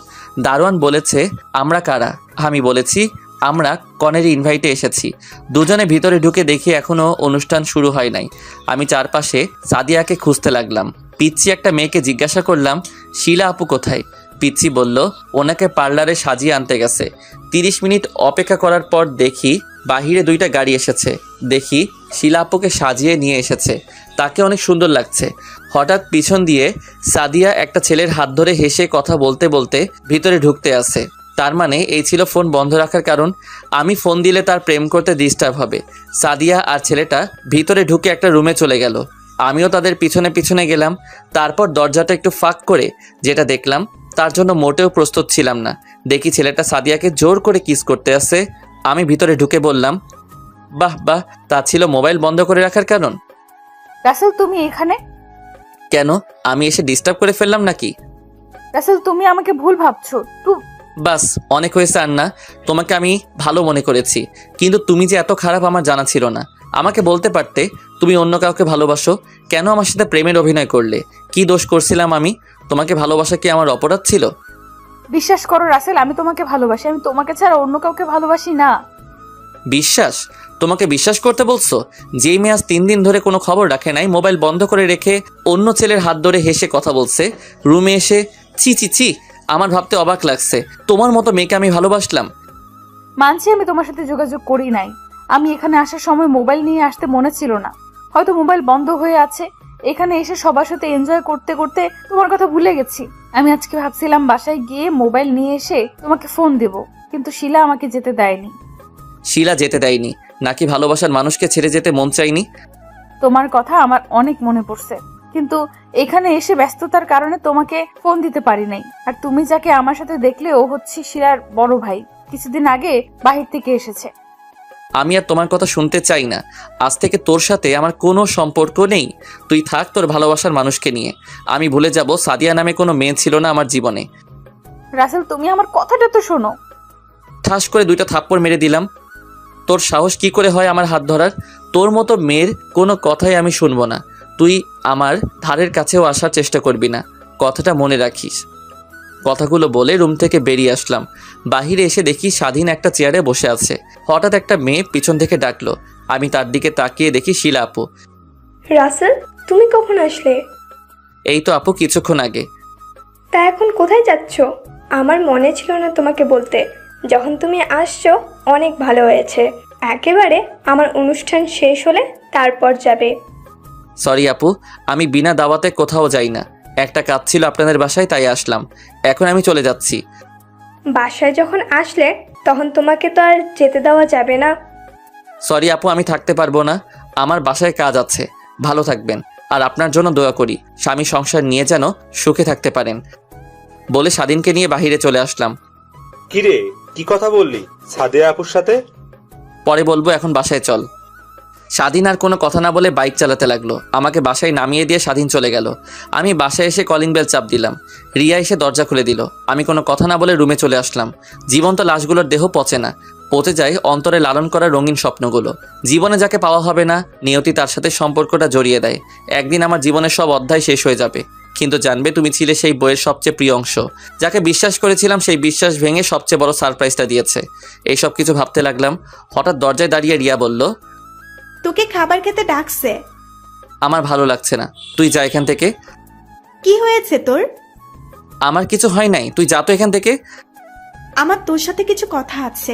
দারোয়ান বলেছে আমরা কারা। আমি বলেছি আমরা কনের ইনভাইটে এসেছি। দুজনে ভিতরে ঢুকে দেখি এখনো অনুষ্ঠান শুরু হয় নাই। আমি চারপাশে সাদিয়াকে খুঁজতে লাগলাম। পিচ্ছি একটা মেয়েকে জিজ্ঞাসা করলাম, শিলা আপু কোথায়? পিচ্ছি বলল ওনাকে পার্লারে সাজিয়ে আনতে গেছে। 30 মিনিট অপেক্ষা করার পর দেখি বাহিরে 2টা গাড়ি এসেছে। দেখি শিলা আপুকে সাজিয়ে নিয়ে এসেছে, তাকে অনেক সুন্দর লাগছে। হঠাৎ পিছন দিয়ে সাদিয়া একটা ছেলের হাত ধরে হেসে কথা বলতে বলতে ভিতরে ঢুকতে আসে। তার মানে এই ছিল ফোন বন্ধ রাখার কারণ। আমি ফোন দিলে তার প্রেম করতে ডিস্টার্ব হবে। সাদিয়া আর ছেলেটা ভিতরে ঢুকে একটা রুমে চলে গেল। আমিও তাদের পিছনে পিছনে গেলাম। তারপর দরজাটা একটু ফাঁক করে যেটা দেখলাম তার জন্য মোটেও প্রস্তুত ছিলাম না। দেখি ছেলেটা সাদিয়াকে জোর করে কিস করতে আসে। আমি ভিতরে ঢুকে বললাম, বাহ বাহ, তা ছিল মোবাইল বন্ধ করে রাখার কারণ? রাসেল তুমি এখানে? কেন, আমি এসে ডিস্টার্ব করে ফেললাম নাকি? রাসেল তুমি আমাকে ভুল ভাবছো। বাস, অনেক হয়েছে আর না। তোমাকে আমি ভালো মনে করেছি, কিন্তু তুমি যে এত খারাপ আমার জানা ছিল না। আমাকে বলতে পারতে তুমি অন্য কাউকে ভালোবাসো। কেন আমার সাথে প্রেমের অভিনয় করলে? কি দোষ করছিলাম আমি? তোমাকে ভালোবাসা কি আমার অপরাধ ছিল? বিশ্বাস করো রাসেল, আমি তোমাকে ভালোবাসি। আমি তোমাকে ছাড়া অন্য কাউকে ভালোবাসি না। বিশ্বাস? তোমাকে বিশ্বাস করতে বলছো? যেই মেয়ে আজ 3 দিন ধরে কোনো খবর রাখে নাই, মোবাইল বন্ধ করে রেখে অন্য ছেলের হাত ধরে হেসে কথা বলছে, রুমে এসে ছি ছি ছি, আমার ভাবতে অবাক লাগছে। তোমার মতো মেয়েকে আমি ভালোবাসলাম? মানছি আমি তোমার সাথে যোগাযোগ করি নাই। আমি এখানে আসার সময় মোবাইল নিয়ে আসতে মনে ছিল না। হয়তো মোবাইল বন্ধ হয়ে আছে। এখানে এসে সবার সাথে এনজয় করতে করতে তোমার কথা ভুলে গেছি। আমি আজকে ভাবছিলাম বাসায় গিয়ে মোবাইল নিয়ে এসে তোমাকে ফোন দেব, কিন্তু শিলা আমাকে যেতে দেয়নি। শিলা যেতে দেয়নি নাকি ভালোবাসার মানুষকে ছেড়ে যেতে মন চাইনি? তোমার কথা আমার অনেক মনে পড়ছে, কিন্তু এখানে এসে ব্যস্ততার কারণে তোমাকে ফোন দিতে পারি নাই। আর তুমি যাকে আমার সাথে দেখলে ও হচ্ছে শিলার বড় ভাই, কিছুদিন আগে বাহির থেকে এসেছে। আমি আর তোমার কথা শুনতে চাই না। আজ থেকে তোর সাথে আমার কোনো সম্পর্ক নেই। তুই থাক তোর ভালোবাসার মানুষকে নিয়ে। আমি ভুলে যাব সাদিয়া নামে কোনো মেয়ে ছিল না আমার জীবনে। রাসেল তুমি আমার কথাটা তো শোনো। ঠাস করে 2টা থাপ্পড় মেরে দিলাম। তোর সাহস কি করে হয় আমার হাত ধরার? তোর মতো মেয়ের কোনো কথাই আমি শুনবো না। তুই আমার ধারের কাছেও আসার চেষ্টা করবি না, কথাটা মনে রাখিস। কথাগুলো বলে রুম থেকে বেরিয়ে আসলাম। বাহিরে এসে দেখি স্বাধীন একটা চেয়ারে বসে আছে। হঠাৎ একটা মেয়ে পিছন থেকে ডাকলো। আমি তার দিকে তাকিয়ে দেখি শিলা আপু। রাসেল, তুমি কখন আসলে? এই তো আপু, কিছুক্ষণ আগে। তা এখন কোথায় যাচ্ছ? আমার মনে ছিল না তোমাকে বলতে। যখন তুমি আসছো অনেক ভালো হয়েছে। একেবারে আমার অনুষ্ঠান শেষ হলে তারপর যাবে। সরি আপু, আমি বিনা দাওয়াতে কোথাও যাই না। একটা কাজ ছিল আপনাদের বাসায়, তাই আসলাম। এখন আমি চলে যাচ্ছি। বাসায় যখন আসলে তখন তোমাকে তো আর যেতে দেওয়া যাবে না। সরি আপু, আমি থাকতে পারবো না। আমার বাসায় কাজ আছে। ভালো থাকবেন, আর আপনার জন্য দোয়া করি স্বামী সংসার নিয়ে যেন সুখে থাকতে পারেন, বলে স্বাধীনকে নিয়ে বাহিরে চলে আসলাম। কিরে, কি কথা বললি সাদিয়া আপুর সাথে? পরে বলবো, এখন বাসায় চল। স্বাধীন আর কোনো কথা না বলে বাইক চালাতে লাগলো। আমাকে বাসায় নামিয়ে দিয়ে স্বাধীন চলে গেল। আমি বাসায় এসে কলিং বেল চাপ দিলাম। রিয়া এসে দরজা খুলে দিল। আমি কোনো কথা না বলে রুমে চলে আসলাম। জীবন্ত লাশগুলোর দেহ পচে না, পচে যায় অন্তরে লালন করা রঙিন স্বপ্নগুলো। জীবনে যাকে পাওয়া হবে না, নিয়তি তার সাথে সম্পর্কটা জড়িয়ে দেয়। একদিন আমার জীবনের সব অধ্যায় শেষ হয়ে যাবে, কিন্তু জানবে তুমি ছিলে সেই বইয়ের সবচেয়ে প্রিয় অংশ। যাকে বিশ্বাস করেছিলাম সেই বিশ্বাস ভেঙে সবচেয়ে বড় সারপ্রাইজটা দিয়েছে। এইসব কিছু ভাবতে লাগলাম। হঠাৎ দরজায় দাঁড়িয়ে রিয়া বলল, তোকে খাবার খেতে ডাকছে। আমার ভালো লাগছে না, তুই যা এখান থেকে। কি হয়েছে তোর? আমার কিছু হয় নাই, তুই যা তো এখান থেকে। আমার তোর সাথে কিছু কথা আছে।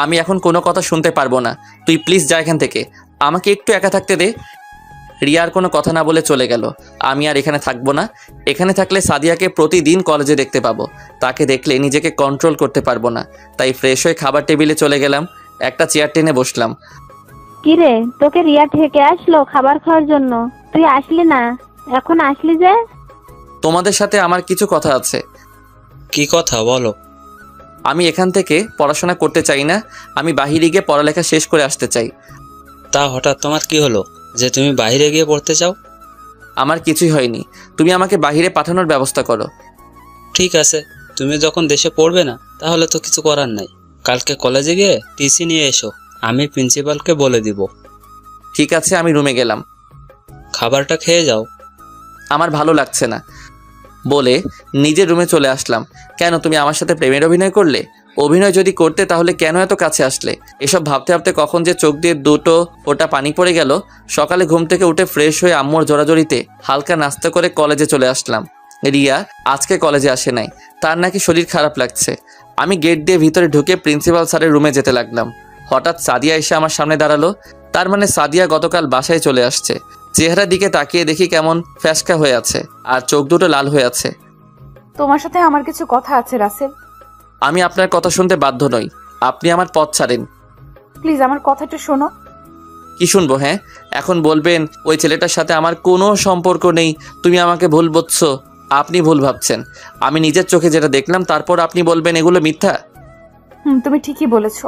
আমি এখন কোনো কথা শুনতে পারবো না, তুই প্লিজ যা এখান থেকে। আমাকে একটু একা থাকতে দে। রিয়া আর কোনো কথা না বলে চলে গেল। আমি আর এখানে থাকবো না। এখানে থাকলে সাদিয়াকে প্রতিদিন কলেজে দেখতে পাবো। তাকে দেখলে নিজেকে কন্ট্রোল করতে পারবো না। তাই ফ্রেশ হয়ে খাবার টেবিলে চলে গেলাম। একটা চেয়ার টেনে বসলাম। কিরে, তোকে রিয়া থেকে আসলো খাবার খাওয়ার জন্য? তুই আসলি না, এখন আসলি যে? তোমাদের সাথে আমার কিছু কথা আছে। কি কথা বলো? আমি এখান থেকে পড়াশোনা করতে চাই না। আমি বাহিরে গিয়ে পড়ালেখা শেষ করে আসতে চাই। তা হঠাৎ তোমার কি হলো যে তুমি বাইরে গিয়ে পড়তে চাও? আমার কিছুই হয়নি, তুমি আমাকে বাহিরে পাঠানোর ব্যবস্থা করো। ঠিক আছে, তুমি যখন দেশে পড়বে না তাহলে তো কিছু করার নাই। কালকে কলেজে গিয়ে টিসি নিয়ে এসো, আমি প্রিন্সিপালকে বলে দিব। ঠিক আছে, আমি রুমে গেলাম। খাবারটা খেয়ে যাও। আমার ভালো লাগছে না। বলে নিজের রুমে চলে আসলাম। কেন, তুমি আমার সাথে প্রেমের অভিনয় করলে? অভিনয় যদি করতে তাহলে কেন এত কাছে আসলে? এসব ভাবতে ভাবতে কখন যে চোখ দিয়ে দুটো ফোঁটা পানি পড়ে গেল। সকালে ঘুম থেকে উঠে ফ্রেশ হয়ে আম্মুর জড়াজড়িতে হালকা নাস্তা করে কলেজে চলে আসলাম। রিয়া আজকে কলেজে আসে নাই, তার নাকি শরীর খারাপ লাগছে। আমি গেট দিয়ে ভিতরে ঢুকে প্রিন্সিপাল স্যারের রুমে যেতে লাগলাম। হঠাৎ সাদিয়া এসে আমার সামনে দাঁড়ালো। তার মানে সাদিয়া গতকাল বাসায় চলে আসছে। চেহারার দিকে তাকিয়ে দেখি কেমন ফ্যাসকা হয়ে আছে আর চোখ দুটো লাল হয়ে আছে। তোমার সাথে আমার কিছু কথা আছে রাসেল। আমি আপনার কথা শুনতে বাধ্য নই, আপনি আমার পথ ছাড়েন। প্লিজ আমার কথাটা শোনো। কি শুনবো? হ্যাঁ, এখন বলবেন ওই ছেলেটার সাথে আমার কোনো সম্পর্ক নেই, তুমি আমাকে ভুল বুঝছো। আপনি ভুল ভাবছেন। আমি নিজের চোখে যেটা দেখলাম, তারপর আপনি বলবেন এগুলো মিথ্যা। তুমি ঠিকই বলেছো,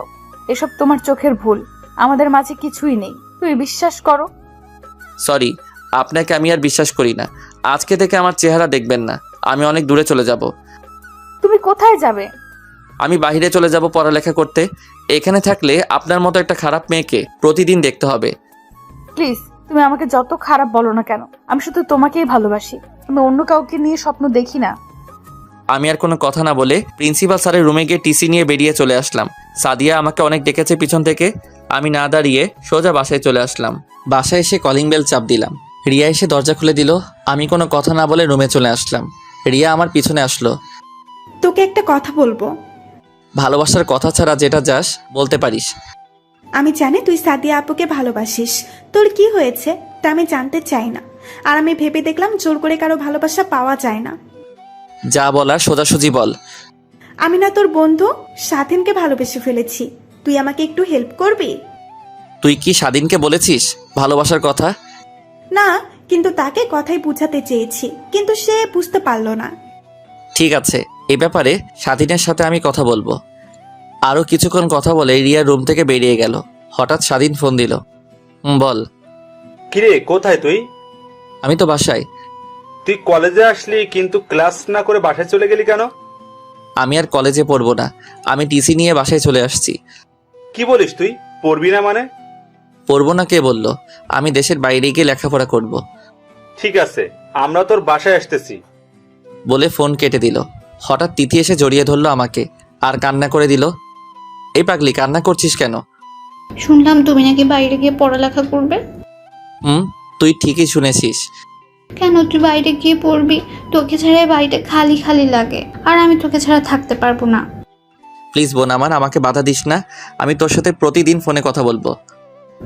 এসব তোমার চোখের ভুল। আমাদের মাঝে কিছুই নেই, তুমি বিশ্বাস করো। সরি, আপনাকে আমি আর বিশ্বাস করি না। আজকে থেকে আমার চেহারা দেখবেন না। আমি অনেক দূরে চলে যাব। তুমি কোথায় যাবে? আমি বাইরে চলে যাব পড়ালেখা করতে। এখানে থাকলে আপনার মতো একটা খারাপ মেয়েকে প্রতিদিন দেখতে হবে। প্লিজ, তুমি আমাকে যত খারাপ বলো না কেন, আমি শুধু তোমাকেই ভালোবাসি। আমি অন্য কাউকে নিয়ে স্বপ্ন দেখি না। আমি আর কোনো কথা না বলে প্রিন্সিপাল স্যারের রুমে গিয়ে টিসি নিয়ে বেরিয়ে চলে আসলাম। সাদিয়া আমাকে অনেক ডেকেছে পিছন থেকে। আমি না দাঁড়িয়ে সোজা বাসায় চলে আসলাম। বাসায় এসে কলিং বেল চাপ দিলাম। রিয়া এসে দরজা খুলে দিল। আমি কোনো কথা না বলে রুমে চলে আসলাম। রিয়া আমার পিছনে আসলো। তোকে একটা কথা বলবো। ভালোবাসার কথা ছাড়া যেটা চাস বলতে পারিস। আমি জানি তুই সাদিয়া আপুকে ভালোবাসিস। তোর কি হয়েছে তা আমি জানতে চাই না। আর আমি ভেবে দেখলাম জোর করে কারো ভালোবাসা পাওয়া যায় না। যা বলার সোজাসুজি বল। আমি না তোর বন্ধু স্বাধীনকে ভালোবেসে ফেলেছি। তুই আমাকে একটু হেল্প করবি? তুই কি স্বাধীনকে বলেছিস ভালোবাসার কথা? না, কিন্তু তাকে কথাই বুঝাতে চেয়েছি, কিন্তু সে বুঝতে পারলো না। ঠিক আছে, এ ব্যাপারে স্বাধীনের সাথে আমি কথা বলবো। আরও কিছুক্ষণ কথা বলে রিয়া রুম থেকে বেরিয়ে গেল। হঠাৎ স্বাধীন ফোন দিল। বল। কিরে, কোথায় তুই? আমি তো বাসায়। তুই কলেজে আসলি কিন্তু ক্লাস না করে বাসায় চলে গেলি কেন? আমি আর কলেজে পড়বো না, আমি টিসি নিয়ে বাসায় চলে আসছি। কি বলিস তুই? পড়বি না মানে? পড়বো না কে বলল? আমি দেশের বাইরে গিয়ে লেখাপড়া করব। ঠিক আছে, আমরা তোর বাসায় আসতেছি। বলে ফোন কেটে দিল। হঠাৎ তিথি এসে জড়িয়ে ধরলো আমাকে আর কান্না করে দিল। এই পাগলি, কান্না করছিস কেন? শুনলাম তুমি নাকি বাইরে গিয়ে পড়ালেখা করবে। তুই ঠিকই শুনেছিস। কেন তুই বাইরে গিয়ে পড়বি? তোকে ছাড়া বাড়িটা খালি খালি লাগে, আর আমি তোকে ছাড়া থাকতে পারবো না। প্লিজ বোন আমার, আমাকে বাধা দিস না। আমি তোর সাথে প্রতিদিন ফোনে কথা বলবো।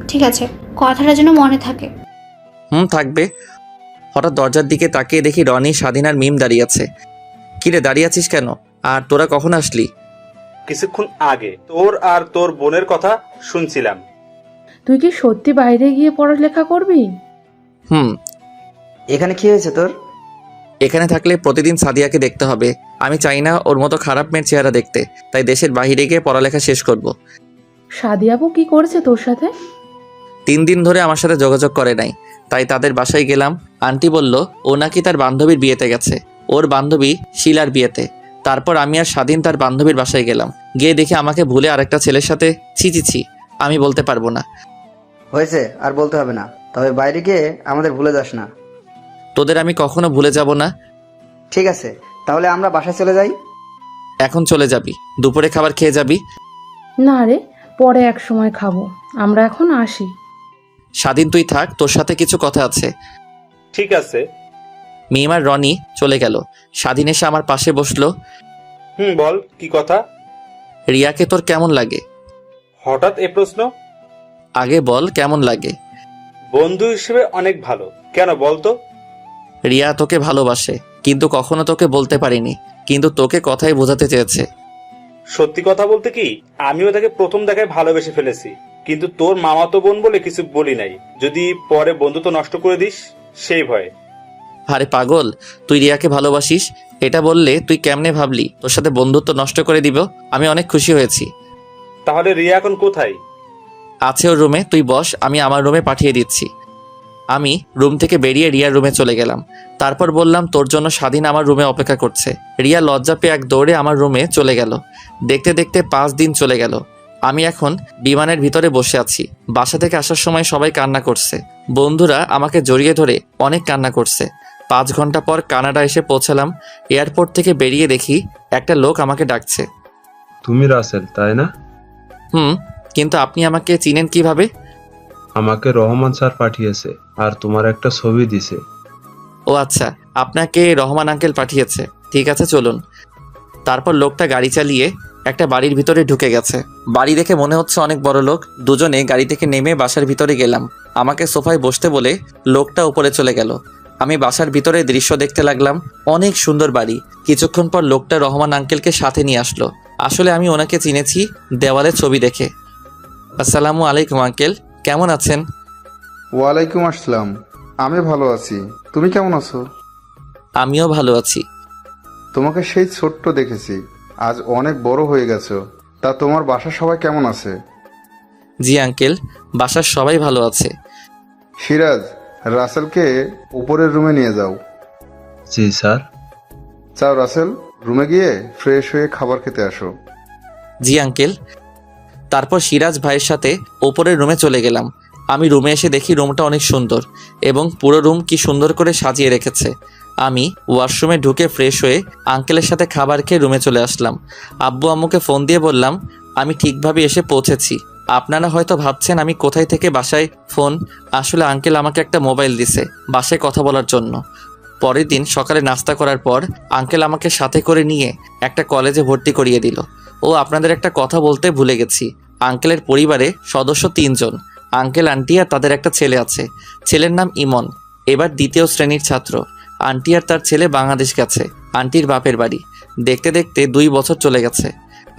ঠিক আছে, কথাটা যেন মনে থাকে। থাকবে। হঠাৎ দরজার দিকে তাকিয়ে দেখি রনি, স্বাধীন আর মিম দাঁড়িয়ে আছে। কিরে, দাঁড়িয়ে আছিস কেন? আর তোরা কখন আসলি? কিছুক্ষণ আগে তোর আর তোর বোনের কথা শুনছিলাম। তুই কি সত্যি বাইরে গিয়ে পড়ালেখা করবি? এখানে কি হয়েছে তোর? এখানে থাকলে প্রতিদিন সাদিয়াকে দেখতে হবে। আমি চাই না ওর মতো খারাপ মেয়ের চেহারা দেখতে, তাই দেশের বাইরে গিয়ে পড়ালেখা শেষ করব। সাদিয়াবু কি করেছে তোর সাথে? 3 দিন ধরে আমার সাথে যোগাযোগ করে নাই, তাই তাদের বাসায় গেলাম। আন্টি বলল ও নাকি তার বান্ধবীর বিয়েতে গেছে, ওর বান্ধবী শিলার বিয়েতে। তারপর আমি আর স্বাধীন তার বান্ধবীর বাসায় গেলাম। গিয়ে দেখি আমাকে ভুলে আরেকটা ছেলের সাথে। ছি, আমি বলতে পারবো না। হয়েছে, আর বলতে হবে না। তবে বাইরে গিয়ে আমাদের ভুলে যাস না। তোদের আমি কখনো ভুলে যাব না। ঠিক আছে, তাহলে আমরা বাসায় চলে যাই। এখন চলে যাবি? দুপুরে খাবার খেয়ে যাবি? না রে, পরে এক সময় খাবো। আমরা এখন আসি। স্বাধীন তুই থাক, তোর সাথে কিছু কথা আছে। ঠিক আছে। মিম আর রনি চলে গেল। স্বাধীন এসে আমার পাশে বসলো। বল, কি কথা? রিয়াকে তোর কেমন লাগে? হঠাৎ এ প্রশ্ন? আগে বল কেমন লাগে। বন্ধু হিসেবে অনেক ভালো। কেন বলতো? রিয়া তোকে ভালোবাসে, কিন্তু কখনো তোকে বলতে পারিনি, কিন্তু তোকে কথাই বোঝাতে চেয়েছে। সত্যি কথা বলতে কি, আমিও তাকে প্রথম দেখায় ভালোবেসে ফেলেছি, কিন্তু তোর মামাতো বোন বলে কিছু বলি নাই, যদি পরে বন্ধুত্ব নষ্ট করে দিস সেই ভয়ে। আরে পাগল, তুই রিয়াকে ভালোবাসিস এটা বললে তুই কেমনে ভাবলি তোর সাথে বন্ধুত্ব নষ্ট করে দিব? আমি অনেক খুশি হয়েছি। তাহলে রিয়া এখন কোথায়? আছে ওর রুমে, তুই বস, আমি আমার রুমে পাঠিয়ে দিচ্ছি। আমি রুম থেকে বেরিয়ে রিয়ার রুমে চলে গেলাম। তারপর বললাম তোর জন্য স্বাধীন আমার রুমে অপেক্ষা করছে। রিয়া লজ্জা পেয়ে এক দৌড়ে আমার রুমে চলে গেল। দেখতে দেখতে 5 দিন চলে গেল। আমি এখন বিমানের ভিতরে বসে আছি। বাসা থেকে আসার সময় সবাই কান্না করছে। বন্ধুরা আমাকে জড়িয়ে ধরে অনেক কান্না করছে। 5 ঘন্টা পর কানাডা এসে পৌঁছালাম। এয়ারপোর্ট থেকে বেরিয়ে দেখি একটা লোক আমাকে ডাকছে। তুমি রাসেল, তাই না? কিন্তু আপনি আমাকে চিনেন কিভাবে? আমাকে রহমান স্যার পাঠিয়েছে, আর তোমার একটা ছবি দিছে। ও আচ্ছা, আপনাকে রহমান আঙ্কেল পাঠিয়েছে। ঠিক আছে, চলুন। তারপর লোকটা গাড়ি চালিয়ে একটা বাড়ির ভিতরে ঢুকে গেছে। বাড়ি দেখে মনে হচ্ছে অনেক বড় লোক। দুজনে গাড়ি থেকে নেমে বাসার ভিতরে গেলাম। আমাকে সোফায় বসতে বলে লোকটা উপরে চলে গেল। আমি বাসার ভিতরে দৃশ্য দেখতে লাগলাম। অনেক সুন্দর বাড়ি। কিছুক্ষণ পর লোকটা রহমান আঙ্কেলকে সাথে নিয়ে আসলো। আসলে আমি ওনাকে চিনেছি দেওয়ালে ছবি দেখে। আসসালামু আলাইকুম আঙ্কেল, কেমন আছেন? ওয়ালাইকুম আসসালাম। আমি ভালো আছি, তুমি কেমন আছো? আমিও ভালো আছি। তোমাকে সেই ছোট্ট দেখেছি, আজ অনেক বড় হয়ে গেছো। তা তোমার বাসার সবাই কেমন আছে? জি আঙ্কেল, বাসার সবাই ভালো আছে। সিরাজ, রাসেলকে উপরের রুমে নিয়ে যাও। জি স্যার। যাও রাসেল, রুমে গিয়ে ফ্রেশ হয়ে খাবার খেতে আসো। জি আঙ্কেল। তারপর সিরাজ ভাইয়ের সাথে ওপরের রুমে চলে গেলাম। আমি রুমে এসে দেখি রুমটা অনেক সুন্দর এবং পুরো রুম কি সুন্দর করে সাজিয়ে রেখেছে। আমি ওয়াশরুমে ঢুকে ফ্রেশ হয়ে আঙ্কেলের সাথে খাবার খেয়ে রুমে চলে আসলাম। আব্বু আম্মুকে ফোন দিয়ে বললাম আমি ঠিকভাবে এসে পৌঁছেছি। আপনারা হয়তো ভাবছেন আমি কোথায় থেকে বাসায় ফোন। আসলে আঙ্কেল আমাকে একটা মোবাইল দিছে বাসায় কথা বলার জন্য। পরের দিন সকালে নাস্তা করার পর আঙ্কেল আমাকে সাথে করে নিয়ে একটা কলেজে ভর্তি করিয়ে দিল। ও আপনাদের একটা কথা বলতে ভুলে গেছি, আঙ্কেলের পরিবারে সদস্য 3 জন। আঙ্কেল, আন্টি আর তাদের একটা ছেলে আছে। ছেলের নাম ইমন, এবার 2য় শ্রেণীর ছাত্র। আন্টি আর তার ছেলে বাংলাদেশ গেছে আন্টির বাপের বাড়ি। দেখতে দেখতে 2 বছর চলে গেছে।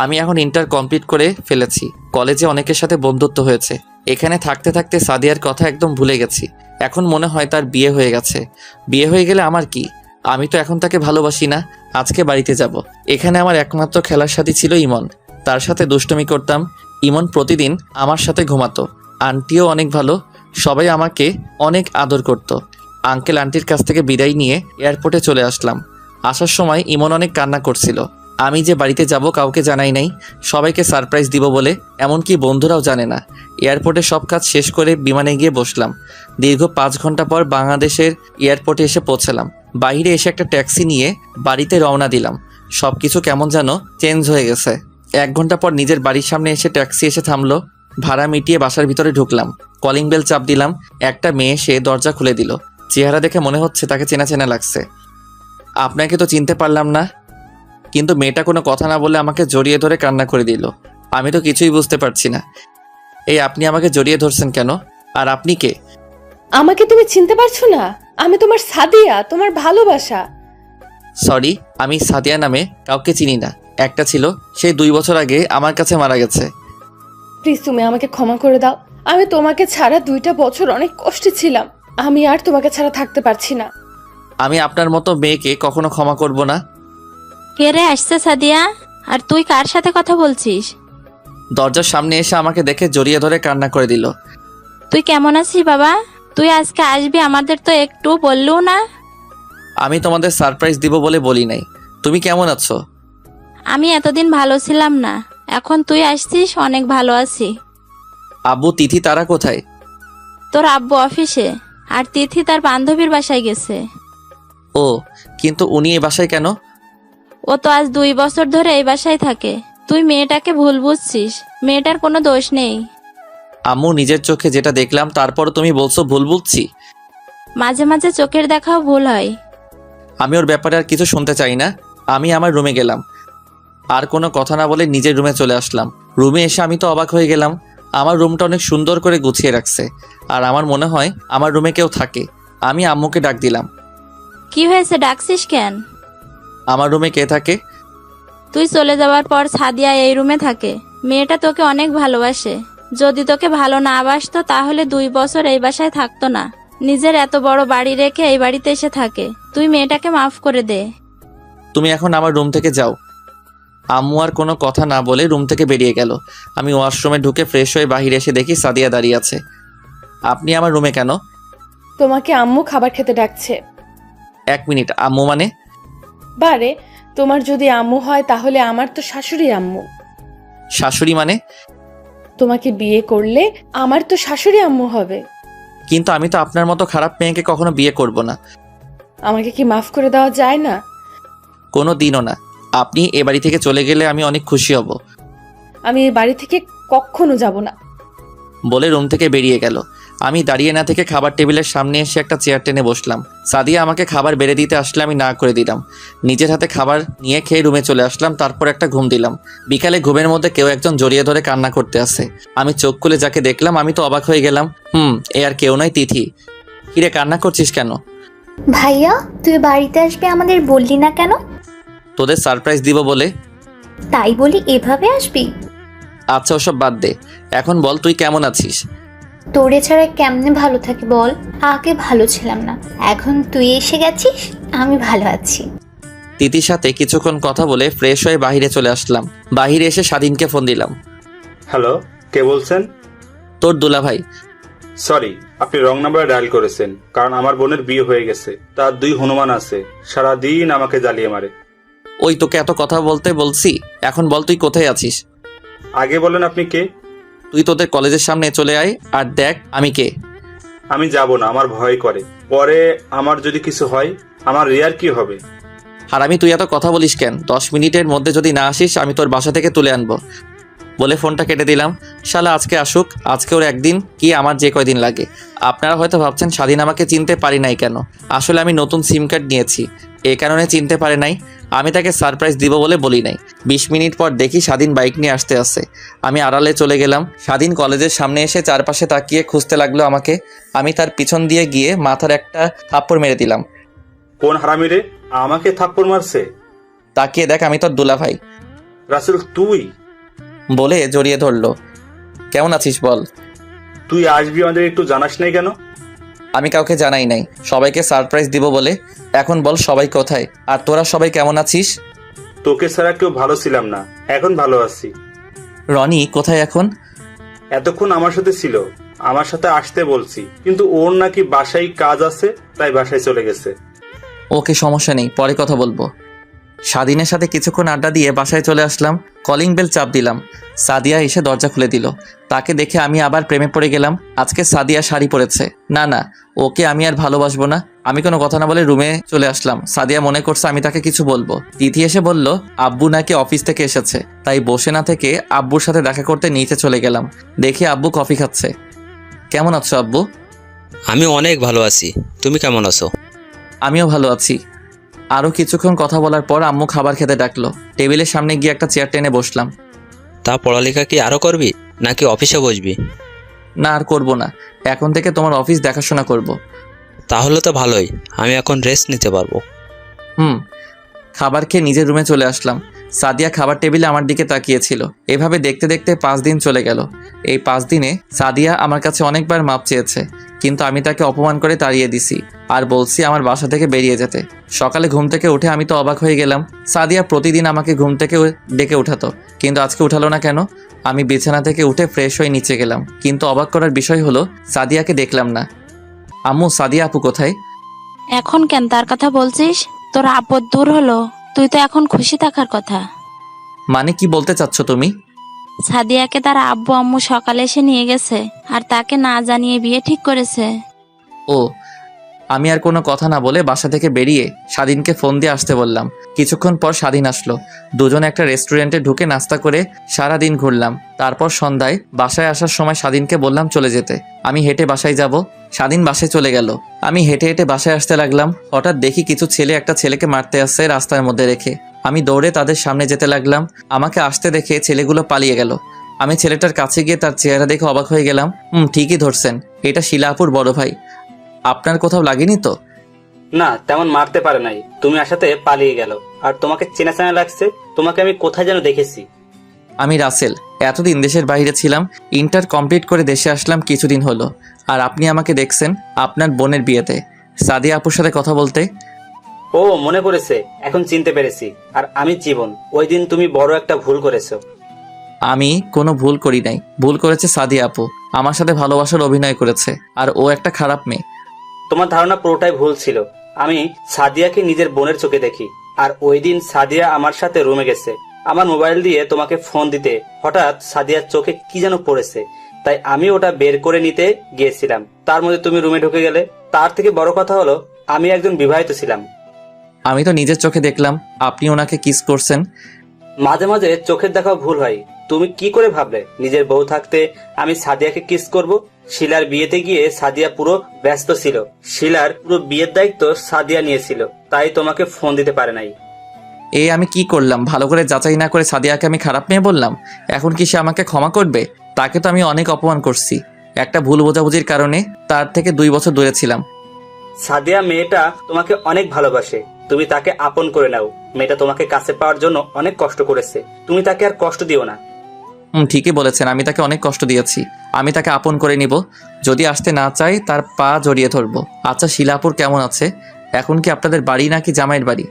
আমি এখন ইন্টার কমপ্লিট করে ফেলেছি। কলেজে অনেকের সাথে বন্ধুত্ব হয়েছে। এখানে থাকতে থাকতে সাদিয়ার কথা একদম ভুলে গেছি। এখন মনে হয় তার বিয়ে হয়ে গেছে। বিয়ে হয়ে গেলে আমার কি? আমি তো এখন তাকে ভালোবাসি না। আজকে বাড়িতে যাব। এখানে আমার একমাত্র খেলার সাথী ছিল ইমন। তার সাথে দুষ্টুমি করতাম। ইমন প্রতিদিন আমার সাথে ঘুমাতো। আন্টিও অনেক ভালো, সবাই আমাকে অনেক আদর করত। আঙ্কেল আন্টির কাছ থেকে বিদায় নিয়ে এয়ারপোর্টে চলে আসলাম। আসার সময় ইমন অনেক কান্না করছিল। আমি যে বাড়িতে যাব কাউকে জানাই নাই, সবাইকে সারপ্রাইজ দিব বলে, এমনকি বন্ধুরাও জানে না। এয়ারপোর্টে সব কাজ শেষ করে বিমানে গিয়ে বসলাম। দীর্ঘ 5 ঘন্টা পর বাংলাদেশের এয়ারপোর্টে এসে পৌঁছালাম। বাইরে এসে একটা ট্যাক্সি নিয়ে বাড়িতে রওনা দিলাম। সব কিছু কেমন যেন চেঞ্জ হয়ে গেছে। 1 ঘন্টা পর নিজের বাড়ির সামনে এসে ট্যাক্সি এসে থামলো। ভাড়া মিটিয়ে বাসার ভিতরে ঢুকলাম। কলিং বেল চাপ দিলাম। একটা মেয়ে এসে দরজা খুলে দিল। চেহারা দেখে মনে হচ্ছে তাকে চেনা চেনা লাগছে। আপনাকে তো চিনতে পারলাম না। কিন্তু মেয়েটা কোনো কথা না বলে আমাকে জড়িয়ে ধরে কান্না করে দিল। আমি তো কিছুই বুঝতে পারছি না। এই আপনি আমাকে জড়িয়ে ধরছেন কেন? আর আপনি কে? আমাকে তুমি চিনতে পারছো না? আমি তোমার সাদিয়া, তোমার ভালোবাসা। সরি, আমি সাদিয়া নামে কাউকে চিনি না। একটা ছিল, সেই 2 বছর আগে আমার কাছে মারা গেছে। প্লিজ তুমি আমাকে ক্ষমা করে দাও। আমি তোমাকে ছাড়া 2টা বছর অনেক কষ্টে ছিলাম। আমি আর তোমাকে ছাড়া থাকতে পারছি না। আমি আপনার মতো মেয়েকে কখনো ক্ষমা করব না। কে রে আসছে সাদিয়া? আর তুই কার সাথে কথা বলছিস? দরজার সামনে এসে আমাকে দেখে জড়িয়ে ধরে কান্না করে দিল। তুই কেমন আছিস বাবা? তুই আজকে আসবি, আমাদের তো একটু বললও না। আমি তোমাদের সারপ্রাইজ দিব বলে বলি নাই। তুমি কেমন আছো? আমি এতদিন ভালো ছিলাম না, এখন তুই আসছিস, অনেক ভালো আছি। আব্বু, তিথি তারা কোথায়? তোর আব্বু অফিসে, আর তিথি তার বান্ধবীর বাসায় গেছে। ও, কিন্তু উনি এই বাসায় কেন? ও তো আজ 2 বছর ধরে এই বাসায় থাকে। তুই মেয়েটাকে ভুল বুঝছিস, মেয়েটার কোনো দোষ নেই। আম্মু, নিজের চোখে যেটা দেখলাম তারপর তুমি বলছো ভুল বুঝছি। মাঝে মাঝে চোখের দেখাও ভুল হয়। আমি ওর ব্যাপারে আর কিছু শুনতে চাই না। আমি আমার রুমে গেলাম। আর কোনো কথা না বলে নিজের রুমে চলে আসলাম। রুমে এসে আমি তো অবাক হয়ে গেলাম। আমার রুমটা অনেক সুন্দর করে গুছিয়ে রাখছে। আর আমার মনে হয় আমার রুমে কেউ থাকে। আমি আম্মুকে ডাক দিলাম। কি হয়েছে, ডাকছিস কেন? আমার রুমে কে থাকে? তুই চলে যাওয়ার পর সাদিয়া এই রুমে থাকে। মেয়েটা তোকে অনেক ভালোবাসে। যদি তোকে ভালো না বাসতো তাহলে 2 বছর এই বাসায় থাকতো না। নিজের এত বড় বাড়ি রেখে এই বাড়িতে এসে থাকে। তুই মেয়েটাকে মাফ করে দে। তুমি এখন আমার রুম থেকে যাও। আম্মু আর কোনো কথা না বলে রুম থেকে বেরিয়ে গেল। আমি ওয়াশরুমে ঢুকে ফ্রেশ হয়ে বাহিরে এসে দেখি সাদিয়া দাঁড়িয়ে আছে। আপনি আমার রুমে কেন? তোমাকে আম্মু খাবার খেতে ডাকছে। 1 মিনিট, আম্মু মানে? বারে, তোমার যদি আম্মু হয় তাহলে আমার তো শাশুড়ি আম্মু। শাশুড়ি মানে? তোমাকে বিয়ে করলে আমার তো শাশুড়ি আম্মু হবে। কিন্তু আমি তো আপনার মতো খারাপ মেয়েকে কখনো বিয়ে করব না। আমাকে কি মাফ করে দেওয়া যায় না? কোনো দিনও না। আপনি এ বাড়ি থেকে চলে গেলে আমি অনেক খুশি হব। আমি এই বাড়ি থেকে কখনো যাব না। বলে রুম থেকে বেরিয়ে গেল। আমি দাঁড়িয়ে না থেকে খাবার টেবিলের সামনে এসে একটা চেয়ার টেনে বসলাম। সাদিয়া আমাকে খাবার বেড়ে দিতে আসলে আমি না করে দিলাম। নিজের হাতে খাবার নিয়ে খেয়ে রুমে চলে আসলাম। তারপর একটা ঘুম দিলাম। বিকালে ঘুমের মধ্যে কেউ একজন জড়িয়ে ধরে কান্না করতে আসে। আমি চোখ খুলে যাকে দেখলাম আমি তো অবাক হয়ে গেলাম। এ আর কেউ নয়, তিথি। কিরে, কান্না করছিস কেন? ভাইয়া, তুই বাড়িতে আসবে আমাদের বললি না কেন? তোদের সারপ্রাইজ দিব বলে। তাই বলি এভাবে আসবি? আচ্ছা, ওসব বাদ দে। এখন বল, তুই কেমন আছিস? তোরে ছাড়া কেমনে ভালো থাকি বল? আগে ভালো ছিলাম না, এখন তুই এসে গেছিস, আমি ভালো আছি। তিথির সাথে কিছুক্ষণ কথা বলে ফ্রেশ হয়ে বাইরে চলে আসলাম। বাইরে এসে স্বাধীনকে ফোন দিলাম। হ্যালো, কে বলছেন? তোর দুলাভাই। সরি, আপনি রং নাম্বারে ডায়াল করেছেন। কারণ আমার বোনের বিয়ে হয়ে গেছে, তার 2 হনুমান আছে, সারাদিন আমাকে জ্বালিয়ে মারে। ওই তোকে এত কথা বলতে বলছি, এখন বল তুই কোথায় আছিস? আগে বলেন আপনি কে? তুই তোদের কলেজের সামনে চলে আয় আর দেখ আমি কে। আমি যাব না, আমার ভয় করে। পরে আমার যদি কিছু হয়, আমার রিয়ার কি হবে? আর তুই এত কথা বলিস কেন? 10 মিনিটের মধ্যে যদি না আসিস আমি তোর বাসা থেকে তুলে আনবো। বলে ফোনটা কেটে দিলাম। শালা আজকে আসুক, আজকে ওর একদিন কি আমার যে কয়দিন লাগে। আপনারা হয়তো ভাবছেন স্বাধীন আমাকে চিনতে পারি নাই কেন। আসলে আমি নতুন সিম কার্ড নিয়েছি, এই কারণে চিনতে পারে নাই। আমি তাকে সারপ্রাইজ দিব বলে বলি নাই। 20 মিনিট পর দেখি স্বাধীন বাইক নিয়ে আসতে আসে। আমি আড়ালে চলে গেলাম। স্বাধীন কলেজের সামনে এসে চারপাশে তাকিয়ে খুঁজতে লাগলো আমাকে। আমি তার পিছন দিয়ে গিয়ে মাথার একটা থাপ্পড় মেরে দিলাম। কোন হারামি রে আমাকে থাপ্পড় মারছে? তাকিয়ে দেখ, আমি তোর দুলাভাই। রাসেল, তুই? বলে জড়িয়ে ধরলো। কেমন আছিস বল? তুই আসবি আমাদের একটু জানাস নাই কেন? আমি কাউকে জানাই নাই, সবাইকে সারপ্রাইজ দিব বলে। এখন বল সবাই কোথায়, আর তোরা সবাই কেমন আছিস? তোকে ছাড়া কেউ ভালো ছিলাম না, এখন ভালো আছি। রনি কোথায় এখন? এতক্ষণ আমার সাথে ছিল, আমার সাথে আসতে বলছি, কিন্তু ওর নাকি বাসায় কাজ আছে, তাই বাসায় চলে গেছে। ওকে, সমস্যা নেই, পরে কথা বলবো। স্বাধীনের সাথে কিছুক্ষণ আড্ডা দিয়ে বাসায় চলে আসলাম। কলিং বেল চাপ দিলাম। সাদিয়া এসে দরজা খুলে দিল। তাকে দেখে আমি আবার প্রেমে পড়ে গেলাম। আজকে সাদিয়া শাড়ি পরেছে। না, ওকে আমি আর ভালোবাসবো না। আমি কোনো কথা না বলে রুমে চলে আসলাম। সাদিয়া মনে করছে আমি তাকে কিছু বলবো। তিথি এসে বলল আব্বু নাকি অফিস থেকে এসেছে, তাই বসে না থেকে আব্বুর সাথে দেখা করতে নিচে চলে গেলাম। দেখি আব্বু কফি খাচ্ছে। কেমন আছো আব্বু? আমি অনেক ভালো আছি, তুমি কেমন আছো? আমিও ভালো আছি। আরও কিছুক্ষণ কথা বলার পর আম্মু খাবার খেতে ডাকলো। টেবিলের সামনে গিয়ে একটা চেয়ার টেনে বসলাম। তা পড়ালেখা কি আরো করবি নাকি অফিসে বসবি? না, আর করবো না। এখন থেকে তোমার অফিস দেখাশোনা করব। তাহলে তো ভালোই, আমি এখন রেস্ট নিতে পারবো। খাবার খেয়ে নিজের রুমে চলে আসলাম। সাদিয়া খাবার টেবিলে আমার দিকে তাকিয়েছিল। এভাবে দেখতে দেখতে 5 দিন চলে গেল। এই 5 দিনে সাদিয়া আমার কাছে অনেকবার মাপ চেয়েছে, কিন্তু আমি তাকে অপমান করে তাড়িয়ে দিছি আর বলছি আমার বাসা থেকে বেরিয়ে যেতে। সকালে ঘুম থেকে উঠে আমি তো অবাক হয়ে গেলাম। সাদিয়া প্রতিদিন আমাকে ঘুম থেকে ডেকে উঠাতো, কিন্তু আজকে উঠালো না কেন? আমি বিছানা থেকে উঠে ফ্রেশ হয়ে নিচে গেলাম, কিন্তু অবাক করার বিষয় হলো সাদিয়াকে দেখলাম না। আম্মু, সাদিয়া আপু কোথায়? এখন কেন তার কথা বলছিস? তোর আপদ দূর হলো, তুই তো এখন খুশি থাকার কথা। মানে কি বলতে চাচ্ছ তুমি? সাদিয়াকে তার আব্বু আম্মু সকালে এসে নিয়ে গেছে, আর তাকে না জানিয়ে বিয়ে ঠিক করেছে। ও, আমি আর কোনো কথা না বলে বাসা থেকে বেরিয়ে স্বাধীনকে ফোন দিয়ে আসতে বললাম। কিছুক্ষণ পর স্বাধীন আসলো। দুজনে একটা রেস্টুরেন্টে ঢুকে নাস্তা করে সারা দিন ঘুরলাম। তারপর সন্ধ্যায় বাসায় আসার সময় স্বাধীনকে বললাম চলে যেতে। আমি হেঁটে বাসায় যাব। স্বাধীন বাসায় চলে গেল। আমি হেঁটে হেঁটে বাসায় আসতে লাগলাম। হঠাৎ দেখি কিছু ছেলে একটা ছেলেকে মারতে আসছে রাস্তার মধ্যে রেখে। আমি দৌড়ে তাদের সামনে যেতে লাগলাম। আমাকে আসতে দেখে ছেলেগুলো পালিয়ে গেল। আমি ছেলেটার কাছে গিয়ে তার চেহারা দেখে অবাক হয়ে গেলাম। ঠিকই ধরছেন, এটা শিলা আপুর বড় ভাই। আপনার কোথাও লাগেনি তো? না, তেমন মারতে পারে নাই, তুমি আসাতে পালিয়ে গেল। আর তোমাকে চেনা চেনা লাগছে, তোমাকে আমি কোথায় যেন দেখেছি। আমি রাসেল, এতদিন দেশের বাইরে ছিলাম। ইন্টার কমপ্লিট করে দেশে আসলাম কিছুদিন হলো। আর আপনি আমাকে দেখছেন আপনার বোনের বিয়েতে সাদিয়া আপুর সাথে কথা বলতে। ও, মনে পড়েছে, এখন চিনতে পেরেছি। আর আমি জীবন, ওই দিন তুমি বড় একটা ভুল করেছো। আমি কোনো ভুল করি নাই, ভুল করেছে সাদিয়া আপু। আমার সাথে ভালোবাসার অভিনয় করেছে, আর ও একটা খারাপ মেয়ে। তোমার ধারণা পুরোটাই ভুল ছিল। আমি সাদিয়াকে নিজের বোনের চোখে দেখি। আর ওই দিন সাদিয়া আমার সাথে রুমে গেছে। আমার মোবাইল দিয়ে তোমাকে ফোন দিতে হঠাৎ সাদিয়ার চোখে কি যেন পড়েছে, তাই আমি ওটা বের করে নিতে গিয়েছিলাম। তার মধ্যে তুমি রুমে ঢুকে গেলে। তার থেকে বড় কথা হলো, আমি একজন বিবাহিত ছিলাম। আমি তো নিজের চোখে দেখলাম আপনি ওনাকে কিস করছেন। মাঝে মাঝে চোখের দেখাও ভুল হয়। তুমি কি করে ভাবলে নিজের বউ থাকতে আমি সাদিয়াকে কিস করব? শিলার বিয়েতে গিয়ে সাদিয়া পুরো ব্যস্ত ছিল। শিলার পুরো বিয়ের দায়িত্ব সাদিয়া নিয়েছিল, তাই তোমাকে ফোন দিতে পারে নাই। এই আমি কি করলাম? ভালো করে যাচাই না করে সাদিয়াকে আমি খারাপ মেয়ে বললাম। এখন কি সে আমাকে ক্ষমা করবে? তাকে তো আমি অনেক অপমান করছি একটা ভুল বোঝাবুঝির কারণে। তার থেকে 2 বছর দূরে ছিলাম। সাদিয়া মেয়েটা তোমাকে অনেক ভালোবাসে, তুমি তাকে আপন করে নাও। মেয়েটা তোমাকে কাছে পাওয়ার জন্য অনেক কষ্ট করেছে, তুমি তাকে আর কষ্ট দিও না। ঠিকই বলেছেন, আমি তাকে অনেক কষ্ট দিয়েছি। আমি তাকে আপন করে নিব। যদি আসতে না চাই তার পা জড়িয়ে ধরবো। আচ্ছা, শিলাপুর কেমন আছে? এখন কি আপনাদের বাড়ি নাকি জামাইয়ের বাড়ি?